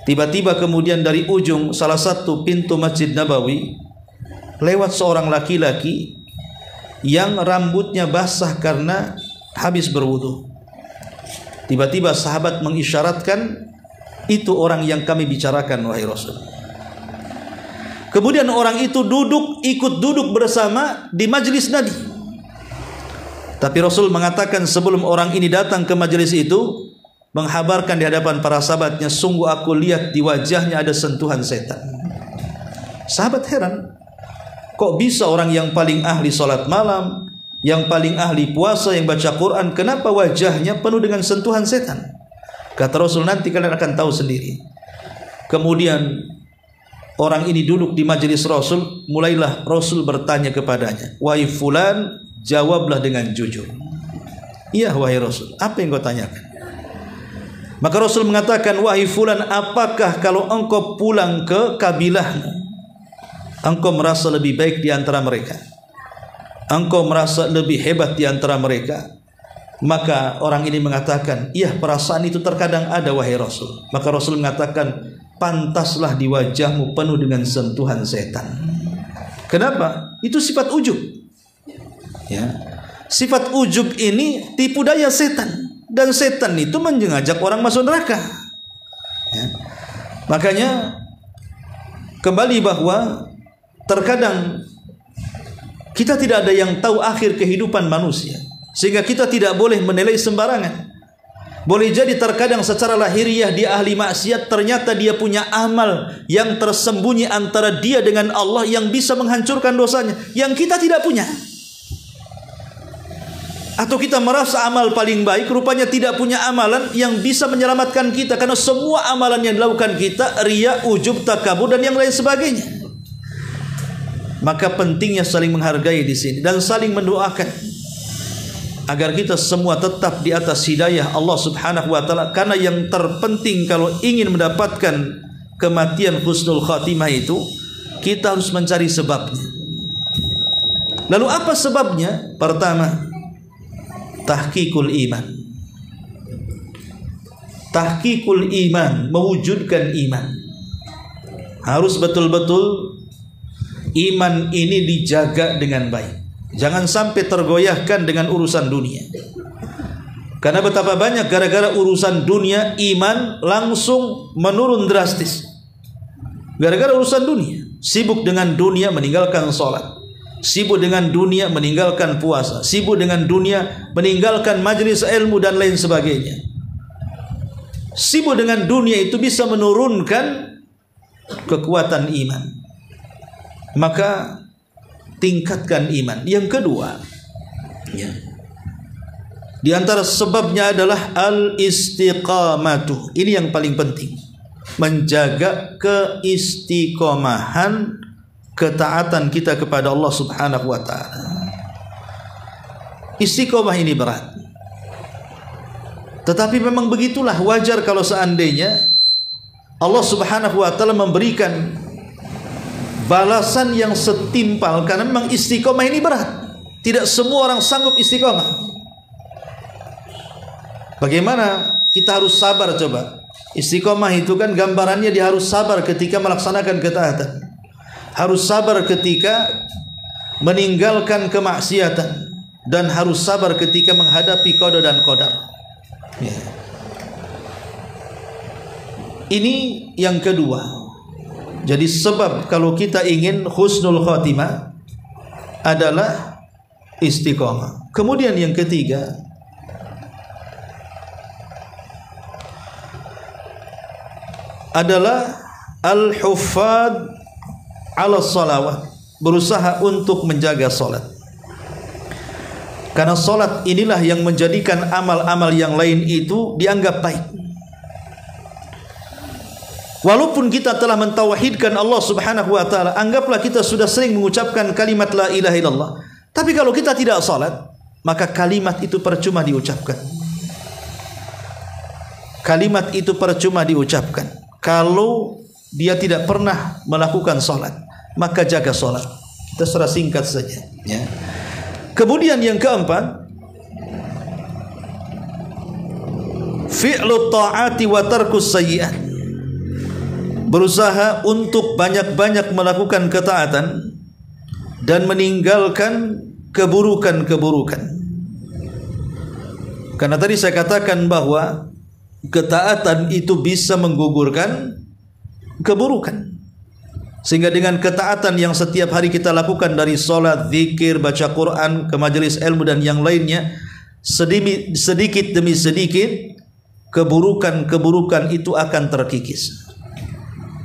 Speaker 1: Tiba-tiba kemudian dari ujung salah satu pintu Masjid Nabawi lewat seorang laki-laki yang rambutnya basah karena habis berwudu. Tiba-tiba sahabat mengisyaratkan, itu orang yang kami bicarakan wahai Rasul. Kemudian orang itu ikut duduk bersama di majelis Nabi. Tapi Rasul mengatakan sebelum orang ini datang ke majelis itu, menghabarkan di hadapan para sahabatnya, sungguh aku lihat di wajahnya ada sentuhan setan. Sahabat heran, kok bisa orang yang paling ahli salat malam, yang paling ahli puasa, yang baca Quran, kenapa wajahnya penuh dengan sentuhan setan? Kata Rasul, nanti kalian akan tahu sendiri. Kemudian orang ini duduk di majelis Rasul, mulailah Rasul bertanya kepadanya, wahai fulan, jawablah dengan jujur. Iya wahai Rasul, apa yang kau tanyakan? Maka Rasul mengatakan, wahai fulan, apakah kalau engkau pulang ke kabilahmu, engkau merasa lebih baik di antara mereka? Engkau merasa lebih hebat di antara mereka? Maka orang ini mengatakan, iya, perasaan itu terkadang ada wahai Rasul. Maka Rasul mengatakan, pantaslah di wajahmu penuh dengan sentuhan setan. Kenapa? Itu sifat ujub. Ya. Sifat ujub ini tipu daya setan, dan setan itu mengajak orang masuk neraka. Ya. Makanya kembali bahwa terkadang kita tidak ada yang tahu akhir kehidupan manusia, sehingga kita tidak boleh menilai sembarangan. Boleh jadi terkadang secara lahiriah dia ahli maksiat, ternyata dia punya amal yang tersembunyi antara dia dengan Allah yang bisa menghancurkan dosanya, yang kita tidak punya. Atau kita merasa amal paling baik, rupanya tidak punya amalan yang bisa menyelamatkan kita, karena semua amalan yang dilakukan kita riya, ujub, takabur, dan yang lain sebagainya. Maka pentingnya saling menghargai di sini dan saling mendoakan agar kita semua tetap di atas hidayah Allah Subhanahu wa taala, karena yang terpenting kalau ingin mendapatkan kematian husnul khatimah itu, kita harus mencari sebabnya. Lalu apa sebabnya? Pertama, tahqiqul iman. Tahqiqul iman, mewujudkan iman. Harus betul-betul iman ini dijaga dengan baik. Jangan sampai tergoyahkan dengan urusan dunia. Karena betapa banyak gara-gara urusan dunia iman langsung menurun drastis. Gara-gara urusan dunia, sibuk dengan dunia meninggalkan sholat, sibuk dengan dunia meninggalkan puasa, sibuk dengan dunia meninggalkan majelis ilmu dan lain sebagainya. Sibuk dengan dunia itu bisa menurunkan kekuatan iman. Maka tingkatkan iman. Yang kedua, ya, di antara sebabnya adalah al-istiqamatu. Ini yang paling penting, menjaga keistiqomahan ketaatan kita kepada Allah Subhanahu wa taala. Istiqomah ini berat, tetapi memang begitulah, wajar kalau seandainya Allah Subhanahu wa taala memberikan balasan yang setimpal, karena memang istiqomah ini berat. Tidak semua orang sanggup istiqomah. Bagaimana kita harus sabar coba? Istiqomah itu kan gambarannya dia harus sabar ketika melaksanakan ketaatan, harus sabar ketika meninggalkan kemaksiatan, dan harus sabar ketika menghadapi qada dan qadar. Ya. Ini yang kedua. Jadi sebab kalau kita ingin husnul khatimah adalah istiqomah. Kemudian yang ketiga adalah al-huffaz ala salawat, berusaha untuk menjaga salat. Karena salat inilah yang menjadikan amal-amal yang lain itu dianggap baik. Walaupun kita telah mentauhidkan Allah Subhanahu wa taala, anggaplah kita sudah sering mengucapkan kalimat la ilaha illallah, tapi kalau kita tidak salat, maka kalimat itu percuma diucapkan. Kalimat itu percuma diucapkan kalau dia tidak pernah melakukan salat. Maka jaga salat. Kita secara singkat saja, ya. Kemudian yang keempat, fi'lut ta'ati wa tarkus sayyi'at. Berusaha untuk banyak-banyak melakukan ketaatan dan meninggalkan keburukan-keburukan. Karena tadi saya katakan bahwa ketaatan itu bisa menggugurkan keburukan. Sehingga dengan ketaatan yang setiap hari kita lakukan dari sholat, zikir, baca Quran, ke majelis ilmu dan yang lainnya, sedikit demi sedikit keburukan-keburukan itu akan terkikis.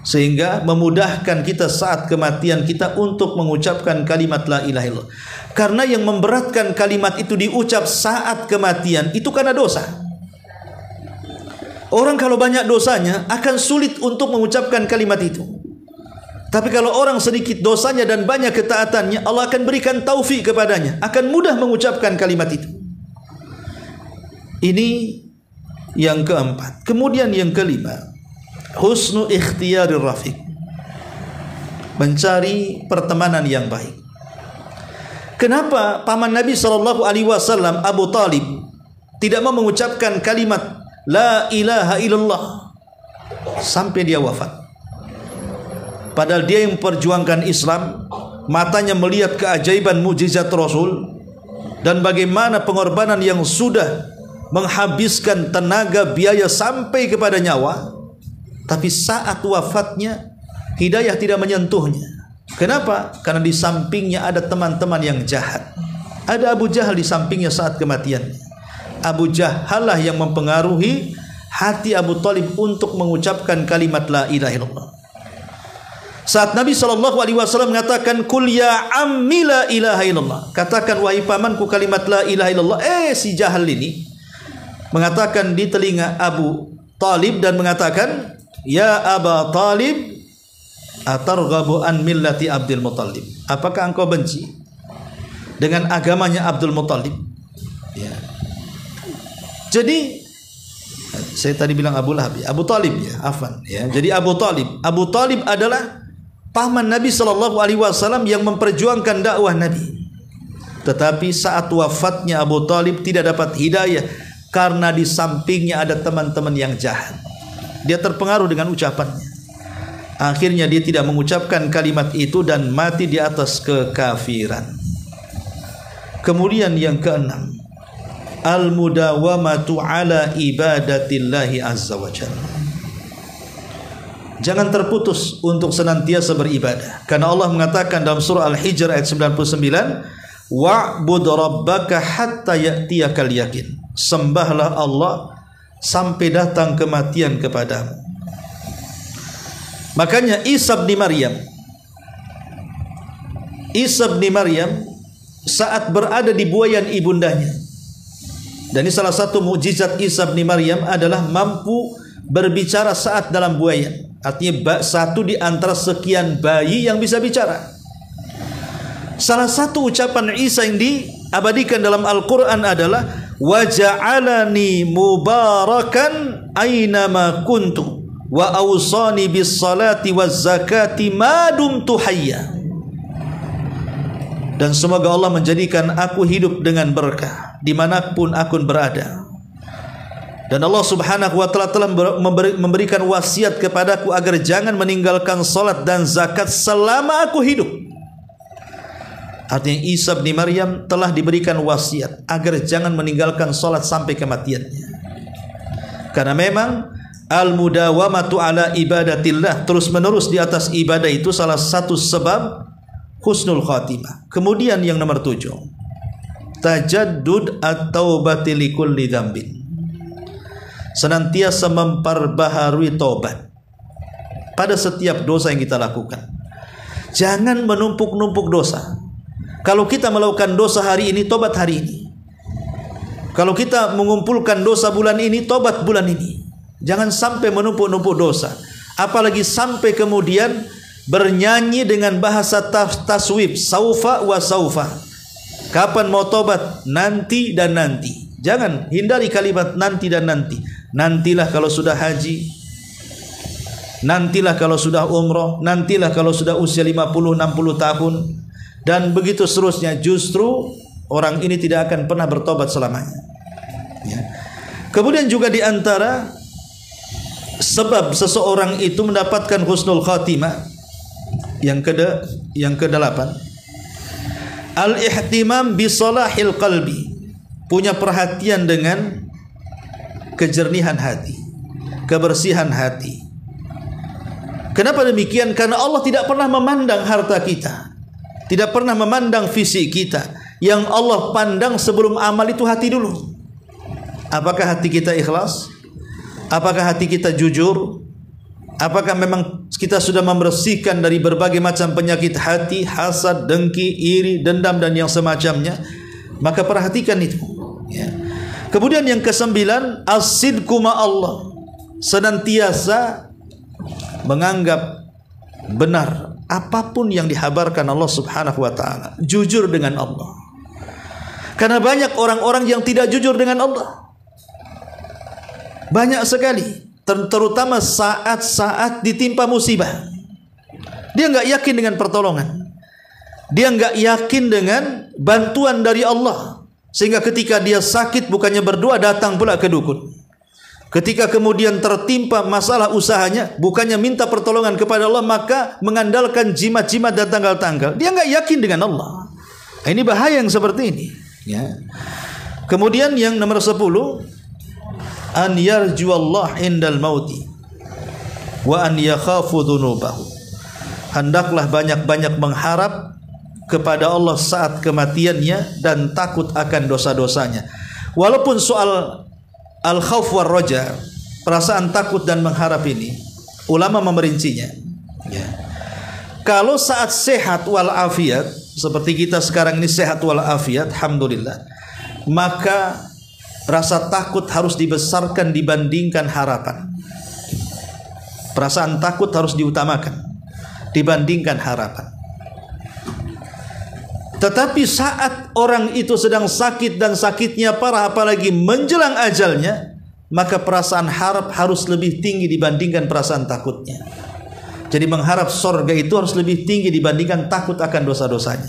Speaker 1: Sehingga memudahkan kita saat kematian kita untuk mengucapkan kalimat la ilaha illallah. Karena yang memberatkan kalimat itu diucap saat kematian itu karena dosa. Orang kalau banyak dosanya akan sulit untuk mengucapkan kalimat itu. Tapi kalau orang sedikit dosanya dan banyak ketaatannya, Allah akan berikan taufik kepadanya, akan mudah mengucapkan kalimat itu. Ini yang keempat. Kemudian yang kelima, husnu ikhtiyarir rafiq, mencari pertemanan yang baik. Kenapa paman Nabi SAW Abu Talib tidak mau mengucapkan kalimat la ilaha illallah sampai dia wafat? Padahal dia yang memperjuangkan Islam, matanya melihat keajaiban mujizat Rasul dan bagaimana pengorbanan yang sudah menghabiskan tenaga, biaya sampai kepada nyawa. Tapi saat wafatnya hidayah tidak menyentuhnya. Kenapa? Karena di sampingnya ada teman-teman yang jahat. Ada Abu Jahal di sampingnya saat kematiannya. Abu Jahal lah yang mempengaruhi hati Abu Talib untuk mengucapkan kalimat la ilaha illallah. Saat Nabi SAW mengatakan kul ya ammi la ilaha illallah, katakan wahai pamanku kalimat la ilaha illallah, si Jahal ini mengatakan di telinga Abu Talib dan mengatakan, ya Aba Talib, atarghabu an millati Abdul Muttalib, apakah engkau benci dengan agamanya Abdul Muttalib? Ya. Jadi saya tadi bilang Abu Lahab, Abu Talib ya, afan ya. Jadi Abu Talib adalah paman Nabi SAW yang memperjuangkan dakwah Nabi. Tetapi saat wafatnya Abu Talib tidak dapat hidayah karena di sampingnya ada teman-teman yang jahat. Dia terpengaruh dengan ucapannya. Akhirnya dia tidak mengucapkan kalimat itu dan mati di atas kekafiran. Kemudian yang keenam, al-mudawamatu ala ibadatillahi azza wa jalla. Jangan terputus untuk senantiasa beribadah. Karena Allah mengatakan dalam surah Al-Hijr ayat 99, wa'bud rabbaka hatta ya'tiyakal yakin. Sembahlah Allah sampai datang kematian kepadamu. Makanya Isa bin Maryam saat berada di buayan ibundanya, dan ini salah satu mukjizat Isa bin Maryam adalah mampu berbicara saat dalam buayan. Artinya satu di antara sekian bayi yang bisa bicara. Salah satu ucapan Isa yang diabadikan dalam Al-Quran adalah waja'alani mubarakan aynama kuntu wa awsani bis salati waz zakati ma dumtu hayya. Dan semoga Allah menjadikan aku hidup dengan berkah dimanapun aku berada. Dan Allah Subhanahu wa ta'ala telah memberikan wasiat kepadaku agar jangan meninggalkan salat dan zakat selama aku hidup. Artinya Isa bin Maryam telah diberikan wasiat agar jangan meninggalkan salat sampai kematiannya. Karena memang al-mudawamatu ala ibadatillah, terus menerus di atas ibadah itu salah satu sebab husnul khatimah. Kemudian yang nomor 7, tajaddud at-taubati likulli dzambin. Senantiasa memperbaharui taubat pada setiap dosa yang kita lakukan. Jangan menumpuk-numpuk dosa. Kalau kita melakukan dosa hari ini, tobat hari ini. Kalau kita mengumpulkan dosa bulan ini, tobat bulan ini. Jangan sampai menumpuk-numpuk dosa. Apalagi sampai kemudian bernyanyi dengan bahasa taswib, saufa wa saufa. Kapan mau tobat? Nanti dan nanti. Jangan hindari kalimat nanti dan nanti. Nantilah kalau sudah haji, nantilah kalau sudah umroh, nantilah kalau sudah usia 50-60 tahun, dan begitu seterusnya. Justru orang ini tidak akan pernah bertobat selamanya ya. Kemudian juga di antara sebab seseorang itu mendapatkan husnul khatimah yang ke-8, al-ihtimam bi salahil qalbi, punya perhatian dengan kejernihan hati, kebersihan hati. Kenapa demikian? Karena Allah tidak pernah memandang harta kita, tidak pernah memandang fisik kita. Yang Allah pandang sebelum amal itu hati dulu. Apakah hati kita ikhlas? Apakah hati kita jujur? Apakah memang kita sudah membersihkan dari berbagai macam penyakit hati, hasad, dengki, iri, dendam dan yang semacamnya? Maka perhatikan itu, ya. Kemudian yang kesembilan, as-sidqu ma'allah, senantiasa menganggap benar apapun yang dihabarkan Allah Subhanahu wa ta'ala, jujur dengan Allah. Karena banyak orang-orang yang tidak jujur dengan Allah, banyak sekali, terutama saat-saat ditimpa musibah. Dia enggak yakin dengan pertolongan, dia enggak yakin dengan bantuan dari Allah, sehingga ketika dia sakit bukannya berdoa, datang pula ke dukun. Ketika kemudian tertimpa masalah usahanya, bukannya minta pertolongan kepada Allah, maka mengandalkan jimat-jimat dan tanggal-tanggal. Dia enggak yakin dengan Allah. Ini bahaya yang seperti ini, ya. Kemudian yang nomor 10, an yarjuallah indal mauti wa an yakhafu dhunubahu. Hendaklah banyak-banyak mengharap kepada Allah saat kematiannya dan takut akan dosa-dosanya. Walaupun soal al-khauf war raja, perasaan takut dan mengharap ini, ulama memerincinya, ya. Kalau saat sehat wal afiat, seperti kita sekarang ini sehat wal afiat, alhamdulillah, maka rasa takut harus dibesarkan dibandingkan harapan. Perasaan takut harus diutamakan dibandingkan harapan. Tetapi saat orang itu sedang sakit dan sakitnya parah, apalagi menjelang ajalnya, maka perasaan harap harus lebih tinggi dibandingkan perasaan takutnya. Jadi mengharap surga itu harus lebih tinggi dibandingkan takut akan dosa-dosanya.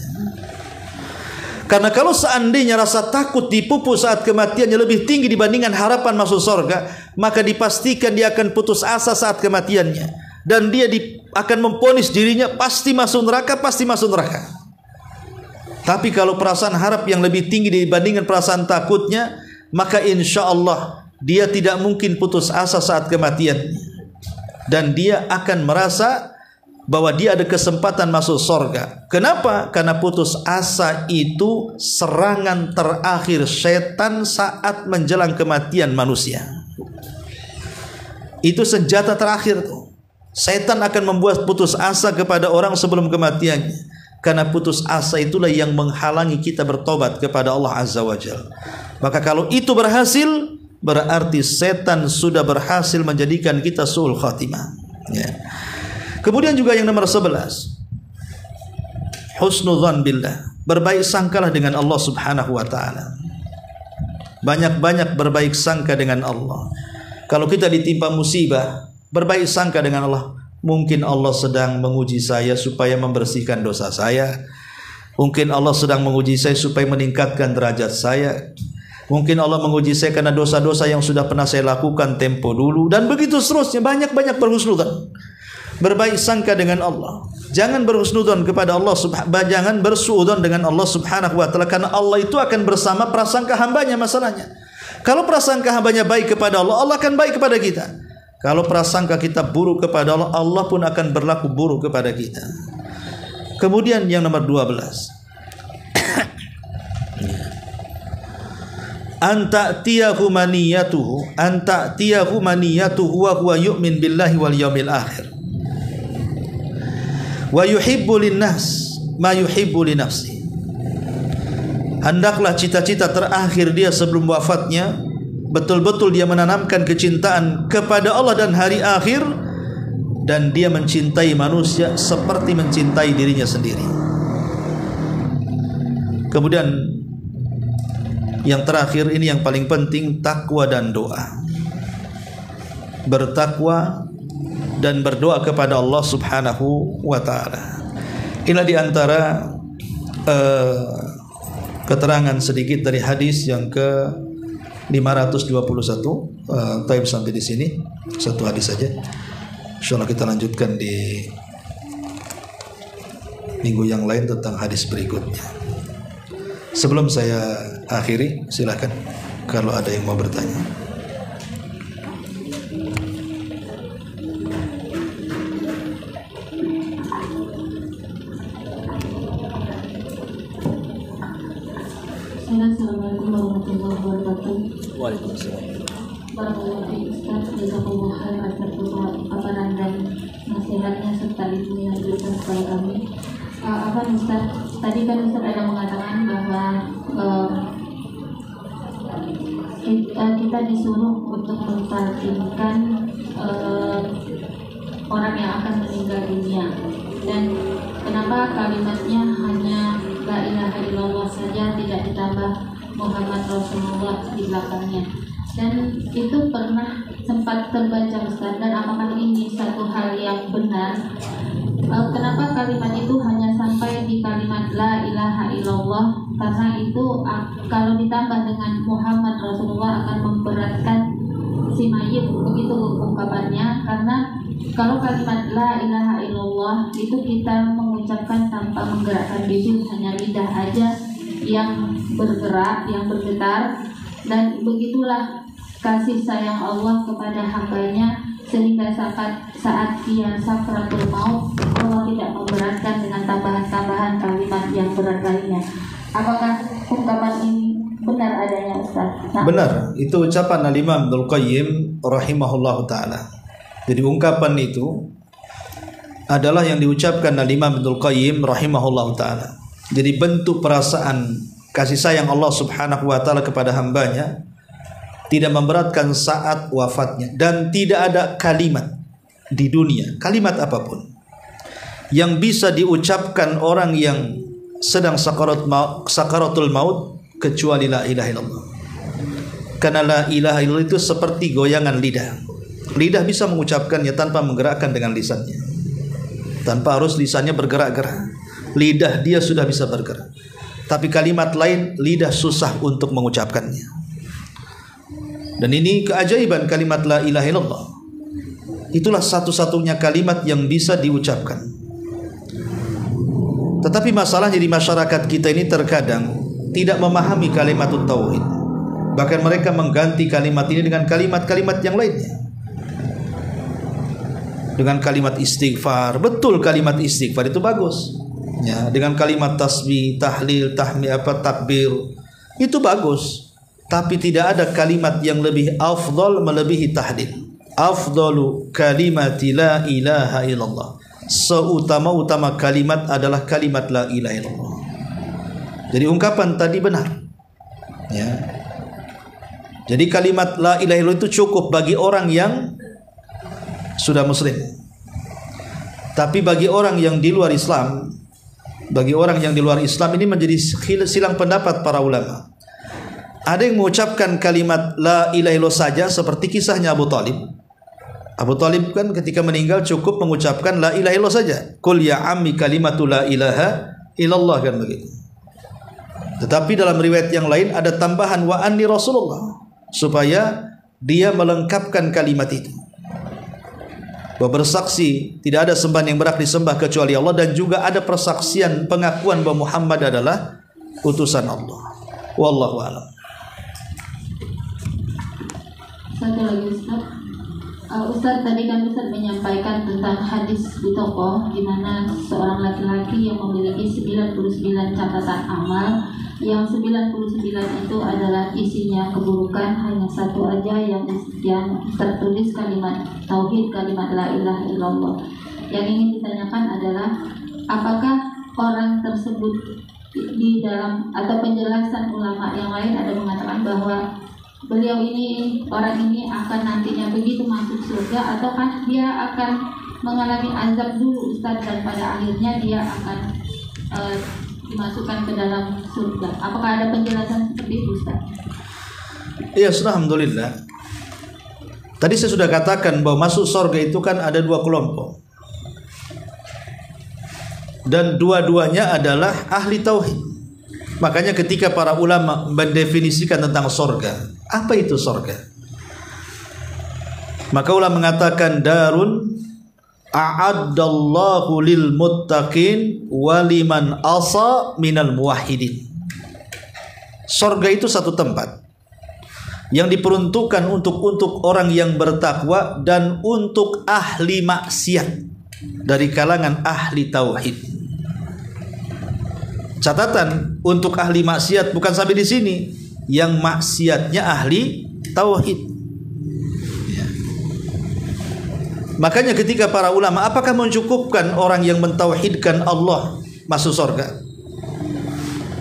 Speaker 1: Karena kalau seandainya rasa takut dipupuk saat kematiannya lebih tinggi dibandingkan harapan masuk surga, maka dipastikan dia akan putus asa saat kematiannya, dan dia akan memvonis dirinya pasti masuk neraka, pasti masuk neraka. Tapi kalau perasaan harap yang lebih tinggi dibandingkan perasaan takutnya, maka insya Allah dia tidak mungkin putus asa saat kematian, dan dia akan merasa bahwa dia ada kesempatan masuk surga. Kenapa? Karena putus asa itu serangan terakhir setan saat menjelang kematian manusia. Itu senjata terakhir tuh. Setan akan membuat putus asa kepada orang sebelum kematiannya. Karena putus asa itulah yang menghalangi kita bertobat kepada Allah Azza wa Jalla. Maka kalau itu berhasil, berarti setan sudah berhasil menjadikan kita su'ul khatimah, ya. Kemudian juga yang nomor 11, husnudzan billah, berbaik sangkalah dengan Allah Subhanahu wa ta'ala. Banyak-banyak berbaik sangka dengan Allah. Kalau kita ditimpa musibah, berbaik sangka dengan Allah. Mungkin Allah sedang menguji saya supaya membersihkan dosa saya. Mungkin Allah sedang menguji saya supaya meningkatkan derajat saya. Mungkin Allah menguji saya karena dosa-dosa yang sudah pernah saya lakukan tempo dulu, dan begitu seterusnya. Banyak-banyak berhusnudzan, berbaik sangka dengan Allah. Jangan berhusnudzan kepada Allah, jangan bersuudzon dengan Allah Subhanahu wa ta'ala, karena Allah itu akan bersama prasangka hambanya. Masalahnya, kalau prasangka hambanya baik kepada Allah, Allah akan baik kepada kita. Kalau prasangka kita buruk kepada Allah, Allah pun akan berlaku buruk kepada kita. Kemudian yang nomor 12, anta'tiyahu maniyatuhu wa huwa yu'min billahi wal yawmil akhir wa yuhibbu linnas ma yuhibbu li nafsi. Hendaklah cita-cita terakhir dia sebelum wafatnya betul-betul dia menanamkan kecintaan kepada Allah dan hari akhir, dan dia mencintai manusia seperti mencintai dirinya sendiri. Kemudian yang terakhir ini yang paling penting, takwa dan doa. Bertakwa dan berdoa kepada Allah Subhanahu wa ta'ala. Inilah diantara keterangan sedikit dari hadis yang ke 521. Taib sampai di sini satu hadis saja. Insyaallah kita lanjutkan di minggu yang lain tentang hadis berikutnya. Sebelum saya akhiri, silakan kalau ada yang mau bertanya.
Speaker 2: Assalamualaikum warahmatullahi wabarakatuh.
Speaker 1: Waalaikumsalam.
Speaker 2: Barakallahu fiik Ustaz, jazakallahu khairan atas paparan dan nasihatnya serta ilmu yang diberikan kepada kami. Ustaz, tadi kan Ustaz ada mengatakan bahwa kita disuruh untuk memperhatikan orang yang akan meninggal dunia, dan kenapa kalimatnya hanya la ilaha illallah saja, tidak ditambah Muhammad Rasulullah di belakangnya. Dan itu pernah sempat terbaca Ustaz, dan apakah ini satu hal yang benar? Kenapa kalimat itu hanya sampai di kalimat la ilaha illallah? Karena itu kalau ditambah dengan Muhammad Rasulullah akan memberatkan si mayit, begitu ungkapannya. Karena kalau kalimat la ilaha illallah itu kita mengucapkan tanpa menggerakkan bibir, hanya lidah aja yang bergerak, yang bergetar, dan begitulah kasih sayang Allah kepada hambanya, sehingga saat dia sakratul maut, Allah tidak memberatkan dengan tambahan-tambahan kalimat yang berat lainnya. Apakah ungkapan ini benar adanya Ustaz?
Speaker 1: Benar, itu ucapan Al-Imam Ibnul Qayyim rahimahullahu ta'ala. Jadi ungkapan itu adalah yang diucapkan Al-Imam Ibnul Qayyim rahimahullahu ta'ala. Jadi bentuk perasaan kasih sayang Allah subhanahu wa ta'ala kepada hambanya, tidak memberatkan saat wafatnya. Dan tidak ada kalimat di dunia, kalimat apapun, yang bisa diucapkan orang yang sedang sakaratul maut kecuali la ilaha illallah. Karena la ilaha illallah itu seperti goyangan lidah. Lidah bisa mengucapkannya tanpa menggerakkan dengan lisannya, tanpa harus lisannya bergerak-gerak. Lidah dia sudah bisa bergerak. Tapi kalimat lain, lidah susah untuk mengucapkannya. Dan ini keajaiban kalimat la ilaha illallah. Itulah satu-satunya kalimat yang bisa diucapkan. Tetapi masalahnya di masyarakat kita ini terkadang tidak memahami kalimat tauhid. Bahkan mereka mengganti kalimat ini dengan kalimat-kalimat yang lainnya. Dengan kalimat istighfar, betul kalimat istighfar itu bagus. Ya, dengan kalimat tasbih, tahlil, tahmid, takbir itu bagus. Tapi tidak ada kalimat yang lebih afdal melebihi tahlil. Afdalu kalimati la ilaha illallah. Seutama-utama kalimat adalah kalimat la ilaha illallah. Jadi ungkapan tadi benar. Ya. Jadi kalimat la ilaha illallah itu cukup bagi orang yang sudah muslim. Tapi bagi orang yang di luar Islam, ini menjadi silang pendapat para ulama. Ada yang mengucapkan kalimat la ilaha illallah saja, seperti kisahnya Abu Talib. Abu Talib kan ketika meninggal cukup mengucapkan la ilaha illallah saja. Qul ya ammi kalimatu la ilaha illallah, kan begitu. Tetapi dalam riwayat yang lain ada tambahan wa anni Rasulullah, supaya dia melengkapkan kalimat itu. Bahwa bersaksi tidak ada sembahan yang berhak disembah kecuali Allah, dan juga ada persaksian pengakuan bahwa Muhammad adalah utusan Allah. Wallahu a'lam.
Speaker 2: Satu lagi Ustaz, tadi kan Ustaz menyampaikan tentang hadis di toko, di mana seorang laki-laki yang memiliki 99 catatan amal, yang 99 itu adalah isinya keburukan, hanya satu aja yang tertulis kalimat tauhid, kalimat la ilaha illallah. Yang ingin ditanyakan adalah apakah orang tersebut di dalam atau penjelasan ulama yang lain ada mengatakan bahwa beliau ini, orang ini akan nantinya begitu masuk surga, ataukah dia akan mengalami azab dulu Ustaz, dan pada akhirnya dia akan dimasukkan ke dalam surga? Apakah ada penjelasan seperti itu Ustaz?
Speaker 1: Iya, alhamdulillah. Tadi saya sudah katakan bahwa masuk surga itu kan ada dua kelompok, dan dua-duanya adalah ahli tauhid. Makanya ketika para ulama mendefinisikan tentang surga, apa itu surga? Maka ulama mengatakan darun a'addallahu lil muttaqin wa liman asa minal muwahhidin. Sorga itu satu tempat yang diperuntukkan untuk orang yang bertakwa dan untuk ahli maksiat dari kalangan ahli tauhid. Catatan, untuk ahli maksiat bukan sampai di sini, yang maksiatnya ahli tauhid. Ya. Makanya ketika para ulama, apakah mencukupkan orang yang mentauhidkan Allah masuk surga?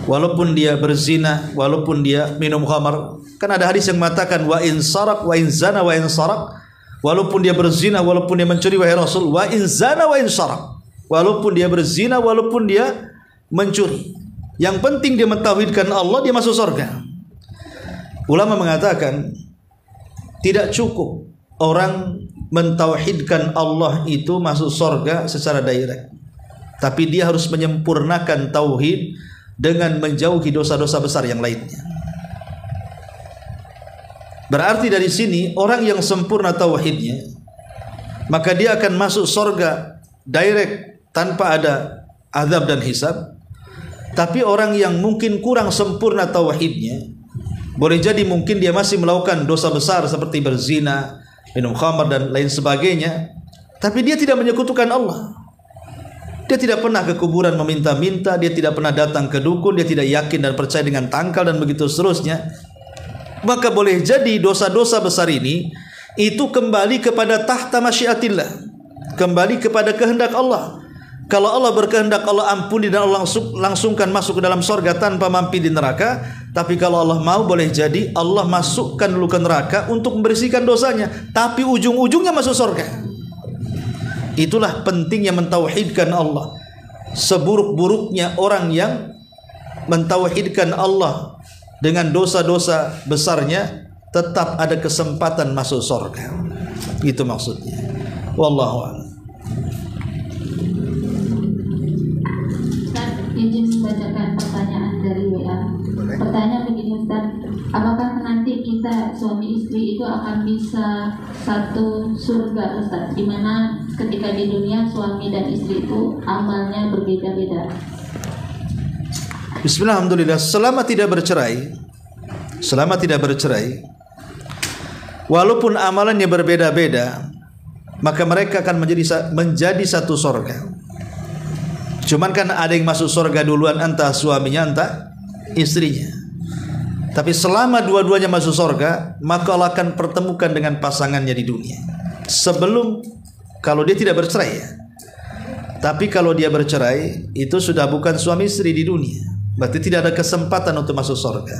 Speaker 1: Walaupun dia berzina, walaupun dia minum khamar. Kan ada hadis yang mengatakan wa in sarak wa in zana wa in sarak, walaupun dia berzina, walaupun dia mencuri, wahai Rasul, wa in zana wa in sarak, walaupun dia berzina, walaupun dia mencuri, yang penting dia mentauhidkan Allah, dia masuk surga. Ulama mengatakan tidak cukup orang mentauhidkan Allah itu masuk surga secara direct, tapi dia harus menyempurnakan tauhid dengan menjauhi dosa-dosa besar yang lainnya. Berarti dari sini orang yang sempurna tauhidnya, maka dia akan masuk surga direct tanpa ada azab dan hisab. Tapi orang yang mungkin kurang sempurna tauhidnya, boleh jadi mungkin dia masih melakukan dosa besar seperti berzina, minum khamar dan lain sebagainya, tapi dia tidak menyekutukan Allah. Dia tidak pernah ke kuburan meminta-minta, dia tidak pernah datang ke dukun, dia tidak yakin dan percaya dengan tangkal dan begitu seterusnya. Maka boleh jadi dosa-dosa besar ini itu kembali kepada tahta masyiatillah, kembali kepada kehendak Allah. Kalau Allah berkehendak, Allah ampuni dan Allah langsungkan masuk ke dalam surga tanpa mampir di neraka. Tapi kalau Allah mau, boleh jadi Allah masukkan dulu ke neraka untuk membersihkan dosanya, tapi ujung-ujungnya masuk surga. Itulah pentingnya mentauhidkan Allah. Seburuk-buruknya orang yang mentauhidkan Allah dengan dosa-dosa besarnya, tetap ada kesempatan masuk surga. Itu maksudnya. Wallahu a'lam.
Speaker 2: Ustaz, izin membacakan pertanyaan dari WA. Pertanyaan begini Ustaz, apakah nanti kita suami istri itu akan bisa satu surga Ustaz, di mana ketika di dunia suami dan istri itu amalnya berbeda-beda?
Speaker 1: Bismillah, alhamdulillah. Selama tidak bercerai, walaupun amalannya berbeda-beda, maka mereka akan menjadi satu surga. Cuman kan ada yang masuk surga duluan, entah suaminya entah istrinya. Tapi selama dua-duanya masuk surga, maka Allah akan pertemukan dengan pasangannya di dunia. Sebelum, kalau dia tidak bercerai ya. Tapi kalau dia bercerai, itu sudah bukan suami istri di dunia. Berarti tidak ada kesempatan untuk masuk surga.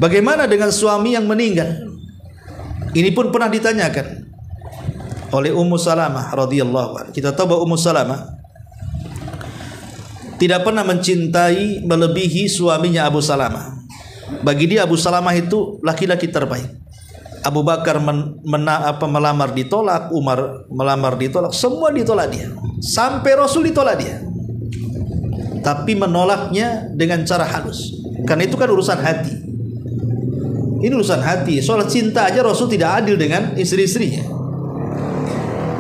Speaker 1: Bagaimana dengan suami yang meninggal? Ini pun pernah ditanyakan oleh Ummu Salamah radhiyallahu anha. Kita tahu bahwa Ummu Salamah tidak pernah mencintai melebihi suaminya Abu Salamah. Bagi dia Abu Salamah itu laki-laki terbaik. Abu Bakar melamar ditolak, Umar melamar ditolak, semua ditolak dia. Sampai Rasul ditolak dia. Tapi menolaknya dengan cara halus. Karena itu kan urusan hati. Ini urusan hati. Soal cinta aja Rasul tidak adil dengan istri-istrinya.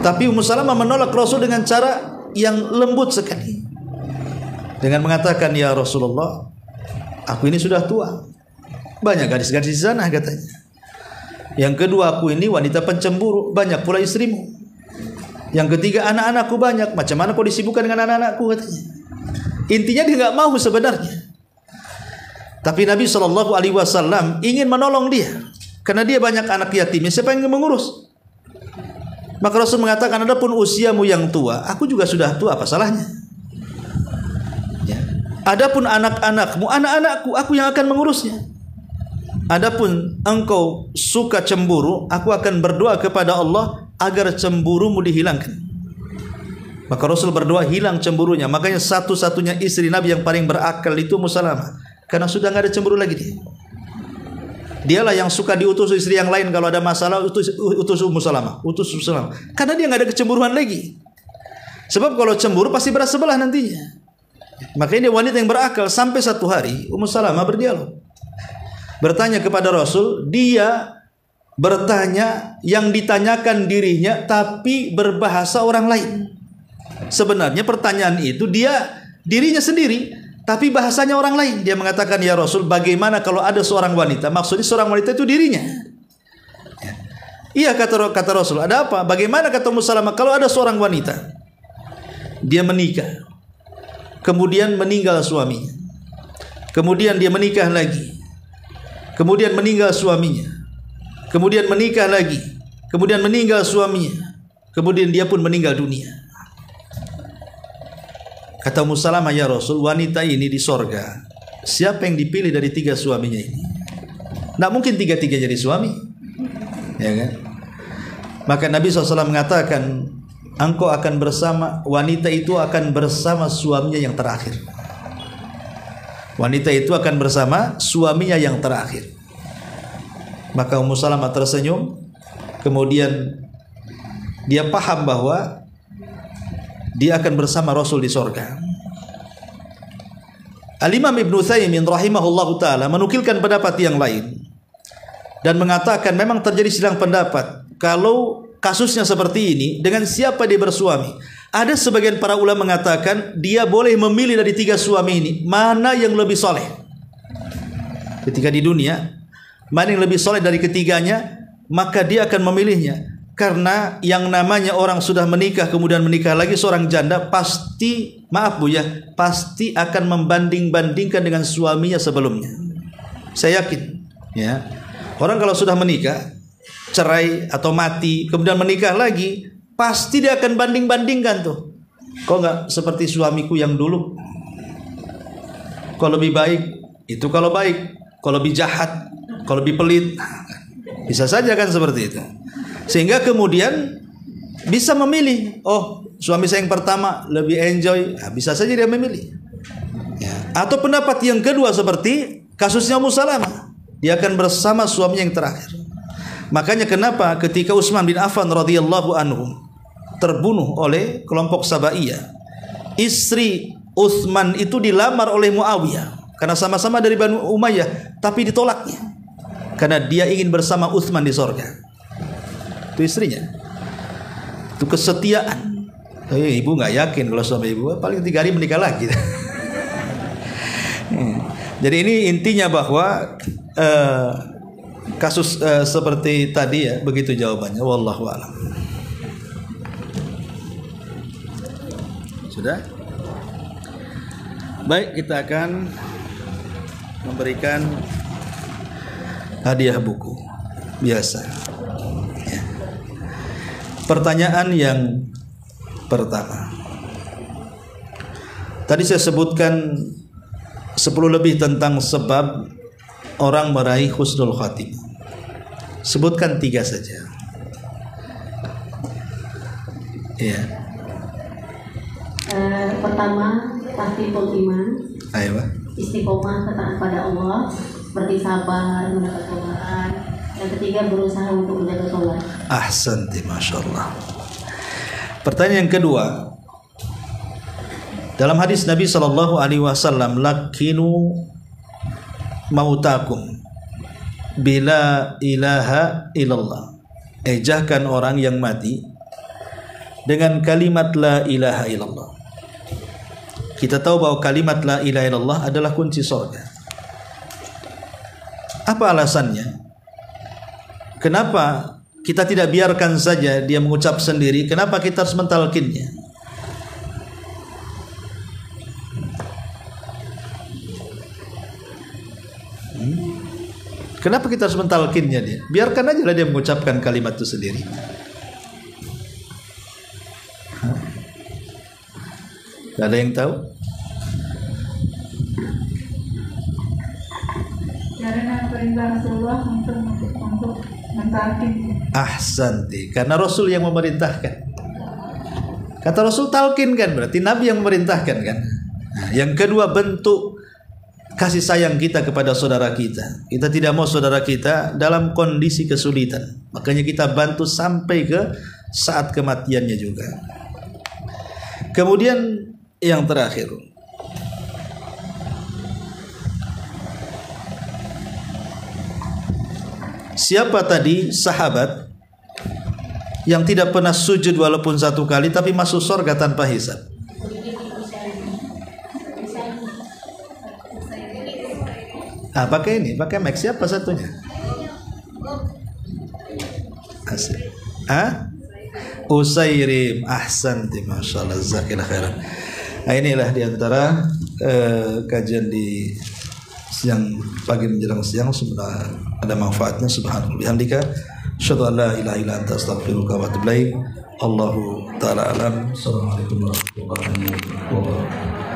Speaker 1: Tapi Ummu Salamah menolak Rasul dengan cara yang lembut sekali. Dengan mengatakan, ya Rasulullah, aku ini sudah tua, banyak gadis-gadis di sana katanya. Yang kedua, aku ini wanita pencemburu, banyak pula istrimu. Yang ketiga, anak-anakku banyak, macam mana kau disibukkan dengan anak-anakku katanya. Intinya dia nggak mau sebenarnya. Tapi Nabi SAW ingin menolong dia, karena dia banyak anak yatimnya, siapa yang mengurus? Maka Rasul mengatakan, adapun usiamu yang tua, aku juga sudah tua, apa salahnya? Adapun anak-anakmu, anak-anakku, aku yang akan mengurusnya. Adapun engkau suka cemburu, aku akan berdoa kepada Allah agar cemburumu dihilangkan. Maka Rasul berdoa hilang cemburunya. Makanya satu-satunya istri Nabi yang paling berakal itu Ummu Salamah, karena sudah nggak ada cemburu lagi dia. Dialah yang suka diutus istri yang lain kalau ada masalah, utus Ummu Salamah, utus Ummu Salamah. Karena dia nggak ada kecemburuan lagi. Sebab kalau cemburu pasti berat sebelah nantinya. Makanya dia wanita yang berakal. Sampai satu hari Ummu Salamah berdialog, bertanya kepada Rasul. Dia bertanya yang ditanyakan dirinya, tapi berbahasa orang lain. Sebenarnya pertanyaan itu dia dirinya sendiri, Tapi bahasanya orang lain. Dia mengatakan, ya Rasul, bagaimana kalau ada seorang wanita? Maksudnya seorang wanita itu dirinya. Iya, kata Rasul. Ada apa? Bagaimana kata Ummu Salamah kalau ada seorang wanita, dia menikah, kemudian meninggal suaminya, kemudian dia menikah lagi, kemudian meninggal suaminya, kemudian menikah lagi, kemudian meninggal suaminya, kemudian dia pun meninggal dunia. Kata Ummu Salamah, ya Rasul, wanita ini di sorga, siapa yang dipilih dari 3 suaminya ini? Tidak mungkin 3-3 jadi suami, ya kan? Maka Nabi SAW mengatakan, engkau akan bersama, wanita itu akan bersama suaminya yang terakhir. Wanita itu akan bersama suaminya yang terakhir. Maka Ummu Salamah tersenyum, kemudian dia paham bahwa dia akan bersama Rasul di sorga. Al-Imam Ibn Utsaimin rahimahullahu ta'ala menukilkan pendapat yang lain dan mengatakan memang terjadi silang pendapat kalau kasusnya seperti ini, dengan siapa dia bersuami. Ada sebagian para ulama mengatakan dia boleh memilih dari 3 suami ini mana yang lebih soleh ketika di dunia, mana yang lebih soleh dari ketiganya, maka dia akan memilihnya. Karena yang namanya orang sudah menikah kemudian menikah lagi seorang janda, pasti, maaf Bu ya, pasti akan membanding-bandingkan dengan suaminya sebelumnya. Saya yakin ya, orang kalau sudah menikah, cerai atau mati kemudian menikah lagi, pasti dia akan banding-bandingkan tuh. Kok nggak seperti suamiku yang dulu? Kok lebih baik? Itu kalau baik. Kalau lebih jahat, kalau lebih pelit, bisa saja kan seperti itu. Sehingga kemudian bisa memilih, oh suami saya yang pertama lebih enjoy, nah, bisa saja dia memilih ya. Atau pendapat yang kedua seperti kasusnya Ummu Salamah, dia akan bersama suaminya yang terakhir. Makanya kenapa ketika Utsman bin Affan radhiyallahu anhu terbunuh oleh kelompok Sabaiyah, istri Utsman itu dilamar oleh Muawiyah karena sama-sama dari Banu Umayyah, tapi ditolaknya karena dia ingin bersama Utsman di sorga. Itu istrinya, itu kesetiaan. Ibu nggak yakin kalau suami ibu paling 3 hari menikah lagi. Jadi ini intinya bahwa kasus seperti tadi ya, begitu jawabannya. Wallahu a'lam. Sudah? Baik, kita akan memberikan hadiah buku biasa. Ya. Pertanyaan yang pertama. Tadi saya sebutkan 10 lebih tentang sebab orang meraih husnul khatimah. Sebutkan 3 saja. Iya.
Speaker 2: Pertama, tahqiqul iman.
Speaker 1: Ayo.
Speaker 2: Istiqomah ketaat pada Allah, seperti sabar, mendapat cobaan. Yang ketiga, berusaha untuk menjaga sholat.
Speaker 1: Ahsanti, masya Allah. Pertanyaan yang kedua. Dalam hadis Nabi SAW, lakinu mautakum bila ilaha illallah. Ejahkan orang yang mati dengan kalimat la ilaha illallah. Kita tahu bahwa kalimat la ilaha illallah adalah kunci surga. Apa alasannya? Kenapa kita tidak biarkan saja dia mengucap sendiri? Kenapa kita harus mentalkinnya? Kenapa kita harus mentalkinnya dia? Biarkan aja lah dia mengucapkan kalimat itu sendiri. Gak ada yang tahu?
Speaker 3: Karena perintah Rasulullah untuk mentalkin.
Speaker 1: Ahsanti, karena Rasul yang memerintahkan. Kata Rasul talkin kan, berarti Nabi yang memerintahkan kan. Nah, yang kedua, bentuk kasih sayang kita kepada saudara kita. Kita tidak mau saudara kita dalam kondisi kesulitan, makanya kita bantu sampai ke saat kematiannya juga. Kemudian yang terakhir, siapa tadi sahabat yang tidak pernah sujud walaupun 1 kali tapi masuk surga tanpa hisab? pakai ini, pakai mic. Siapa satunya? Asik. Usairim. Ahsanti, masyaallah, jazakallahu khairan. Nah, inilah diantara kajian di siang pagi menjelang siang, semoga ada manfaatnya. Subhanallah bihamdika, asyhadu an la ilaha illa anta, astaghfiruka wa atubu ilaik. Allahu taala alam. Assalamualaikum warahmatullahi wabarakatuh.